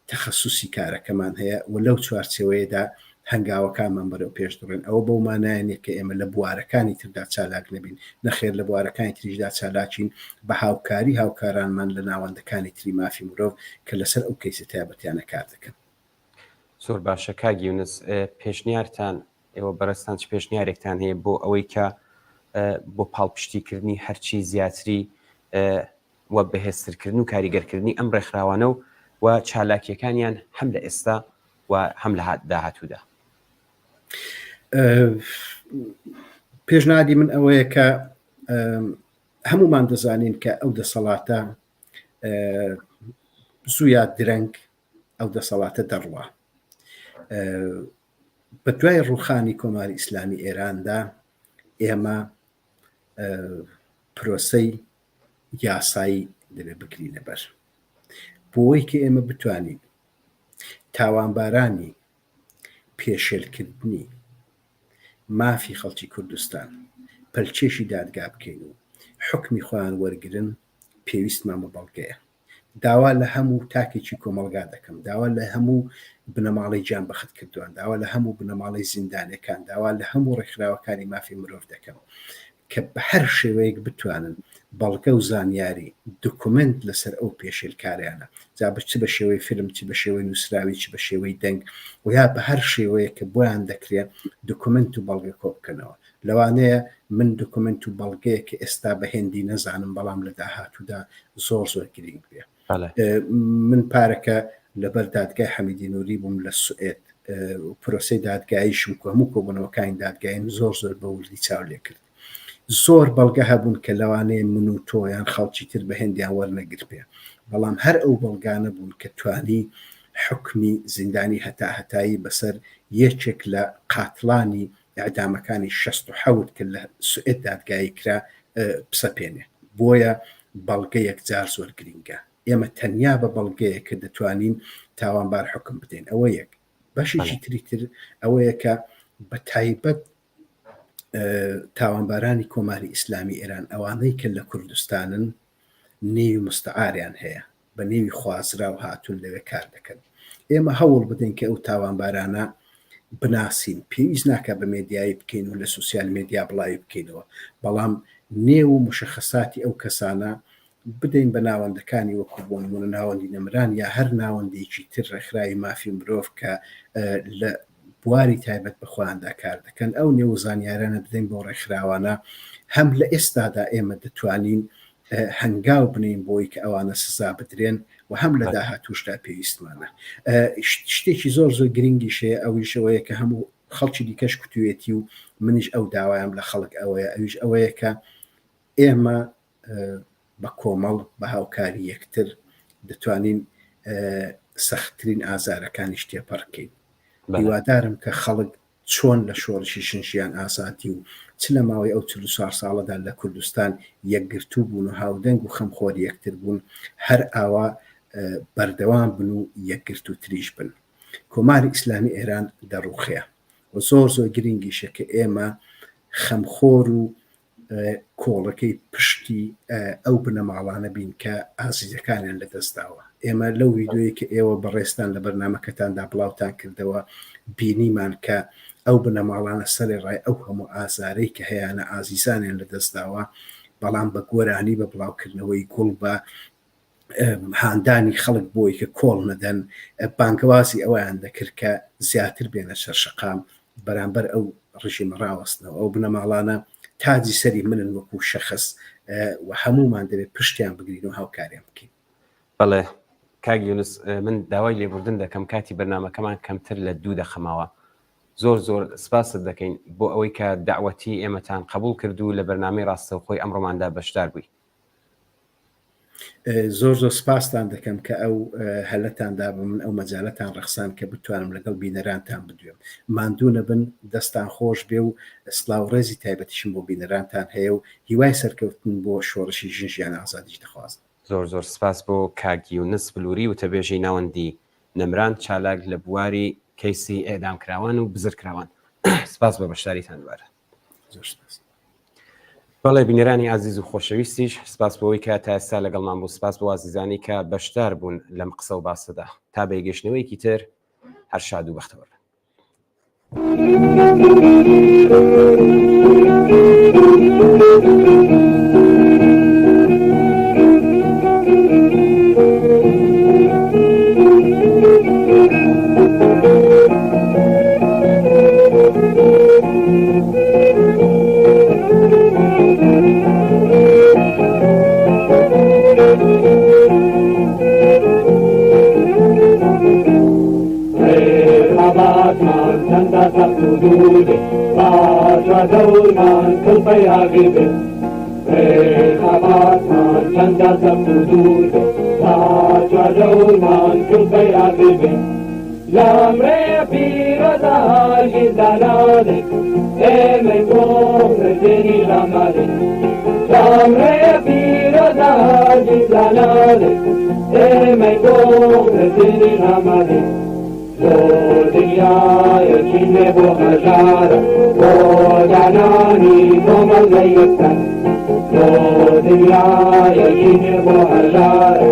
S2: تەخەسوسی کارەکەمان هەیە و لەو چوارچێوەیەدا هەنگاوەکانمان بەرەو پێش دڕێن ئەوە بەومانایەنێک کە ئێمە لە بوارەکانی تردا چالاک نەبین نەخێر لە بوارەکانی تریشدا چالاکین بە هاوکاری هاوکارانمان لە ناوەندەکانی تری مافی مرۆڤ کە لەسەر ئەو کەیسە تایبەتیانە کار دەکەن.
S1: زۆر باشە کاگیونس پێشنیارتان ئێوە بەڕێستان چ پێشنیارێکتان هەیە بۆ ئەوەی کە بۆ پاڵپشتیکردنی هەرچی زیاتری وە بەهێزترکردن و کاریگەرکردنی ئەم ڕێکخراوانە و چالاکیەکانیان هەم لە ئێستا و هەم لە داهاتوودا؟
S2: پێشنهادی من ئەوەیە کە هەمومان دەزانین کە ئەو دەسەڵاتە زوویا درەنگ ئەو دەسەڵاتە دەڕوە بە دوای ڕووخانی کۆماری ئیسلامی ئێراندا ئێمە پرۆسەی یاسایی دەبێ بکرینە بەر بۆی کە ئێمە بتوانین تاوانبارانی پێشێلکردنی مافی خەڵکی کوردستان پەلچێشی دادگا بکەین و حکمی خۆیان وەرگرن پێویستمان بە بەڵگەیە داوا لە هەموو تاکێکی کۆمەلگا دەکەم، داوا لە هەموو بنەماڵی جان بەخت کردووان، داوا لە هەموو بنەماڵی زیندانەکان، داوا لە هەموو ڕێکخراوەکانی مافی مرۆڤ دەکەم کە بە هەر شێوەیەک بتوانن بەڵگە و زانیاری دکومنت لەسەر ئەو پێشێلکاریانە، جا بچ بە شێوەی فیلم، چ بە شێوەی نووسراوی، چ بە شێوەی دەنگ، و یا بە هەر شێوەیە کە بۆیان دەکرێت دکومنت و بەڵگە کۆ بکەنەوە. لەوانەیە من دکومنت و بەڵگەیە کە ئێستا بە هێندی نەزانم، بەڵام لە داهاتوودا زۆر زۆر گرنگ بێ. من پارەکە لەبەر دادگای حەمیدی نووری بووم لە سوئێد، پرۆسەی دادگاییشم کە هەموو کۆبوونەوەکانی دادگایم زۆر زۆر بە وردی چاو لێ کرد. زۆر بەڵگە هەبوون کە لەوانەیە من و تۆیان خەڵکی تر بە هێندیان وەرنەگر پێ، بەڵام هەر ئەو بەڵگانە بوون کە توانی حکمی زیندانی هەتایی بەسەر یەکێک لە قاتڵانی ئەعدامەکانی 67 کە لە سوئێد دادگایی کرا پسەپێنێ. بۆیە بەڵگە یەکجار زۆر گرینگە. ئێمە تەنیا بە بەڵگەیە کە دەتوانین تاوانبار حکم بدەین. ئەوە یەک. بەشێکی تریتر ئەوەیە کە بە تایبەت تاوانبارانی کۆماری ئیسلامی ئێران، ئەوانەی کە لە کوردستانن، نێوی مستعاریان هەیە، بە نێوی خوازرا و هاتوون لەوێ کار دەکەن. ئێمە هەوڵ بدەین کە ئەو تاوانبارانە بناسین، پێویست ناکە بە مێدیایی بکەین و لە سوسیال مێدیا بڵاوی بکەینەوە، بەڵام نێو و مشخصاتی ئەو کەسانە بدەین بە ناوەندەکانی وەکو بۆ نمونە ناوەندی نەمران یا هەر ناوەندێکی تر ڕێکخراوی مافی مرۆڤ کە لە بواری تایبەت بەخۆیاندا کار دەکەن. ئەو نێو زانیارانە بدەین بۆ ڕێکخراوانە، هەم لە ئێستادا ئێمە دەتوانین هەنگاو بنین بۆی کە ئەوانە سزا بدرێن و هەم لە داهاتووشدا پێویستمانە. شتێکی زۆر زۆر گرنگیشەیە ئەویشەوەیە کە هەموو خەڵکی دیکەش کوتوێتی و منیش ئەو داوایم لە خەڵک ئەوەیە، ئەویش ئەوەیە کە ئێمە بە کۆمەڵ بە هاوکاری یەکتر دەتوانین سەختترین ئازارەکانی تێپەڕکەین. هیوادارم کە خەڵک چۆن لە شۆڕشی شنشیان ئازادی و چ لە ماوەی ئەو 44 ساڵەدا لە کوردستان یەکگرتوو بوون و هاودەنگ و خەمخۆر یەکتر بوون، هەر ئاوا بەردەوام بن و یەکگرت و تریش بن. کۆماری ئیسلامی ئێران دەڕوخەیە و زۆر زۆر گرنگیشە کە ئێمە خەمخۆر و کۆڵەکەی پشتی ئەو بنەماڵانە بین کە ئازیزەکانیان لەدەستداوە. ئێمە لەو ویددیۆی کە ئێوە بەڕێستان لە بەرنامەکەتاندا بڵاوتان کردەوە بینیمان کە ئەو بنەماڵانە سەرێ ڕای ئەو هەموو ئازارەی کە هەیەە ئازیزانیان لەدەستداوە، بەڵام بە گۆرانی بە بڵاوکردنەوەی گوڵ بە هاندانی خەڵک بۆی کە کۆڵ نەدەن، بانگوازی ئەویان دەکرد کە زیاتر بێنە سەرشەقام بەرامبەر ئەو ڕژیمە ڕاوەستنەوە. ئەو بنەماڵانە تاجی سەری منن وەکو شەخص و هەمومان دەبێت پشتیان بگرین و هاوکاریان بکەین.
S1: بەڵێ کاک یونس، من داوای لێبوردن دەکەم کاتی بەرنامەکەمان کەمتر لە 2 دەخەمەوە. زۆر زۆر سپاست دەکەین بۆ ئەوەی کە داواتی ئێمەتان قبول کرد و لە بەرنامەی ڕاستەوخۆی ئەمڕۆماندا بەشدار بووی.
S2: زۆر زۆر سپاسان دەکەم کە ئەو هەلەتاندا بە من ئەو مەجالەتان ڕەخسان کە بتوانم لەگەڵ بینەرانتان بدوێم. ماندوو نەبن، دەستان خۆش بێ و سلااو ڕێزی تایبەتیشم بۆ بینەرانتان هەیە و هیوای سەرکەوتن بۆ شۆڕشی ژنجیان ئازادیش دەخوازم.
S1: زۆر زۆر سپاس بۆ کاک یونس بلووری و تەبێژەی ناوەندی نەمران چالاک لە بواری کەیسی ئێدامکراوان و بزرکراوان. سپاس بە بەشداریتان دووارە.
S2: زۆر سپاس.
S1: بەڵێ بینەرانی عزیز و خۆشەویستیش، سپاس بۆەوەی کە تا ئێستا لەگەڵمان بوو، سپاس بۆ عزیزانی کە بەشدار بوون لەم قسە و باسەدا. تا بەیگەشتنەوەیکی تر، هەر شاد و بەختەوەر.
S4: دورمان كل بياغيبه خبات من چند سبدود باجا دورمان كل بياغيبه لامري بيرزاج دلاله امي بوخ ديني لامالي لامري بيرزاج دلاله امي بوخ ديني لامالي دنیای چینه و هزاره و جانانی و ملیکن دنیای چینه و هزاره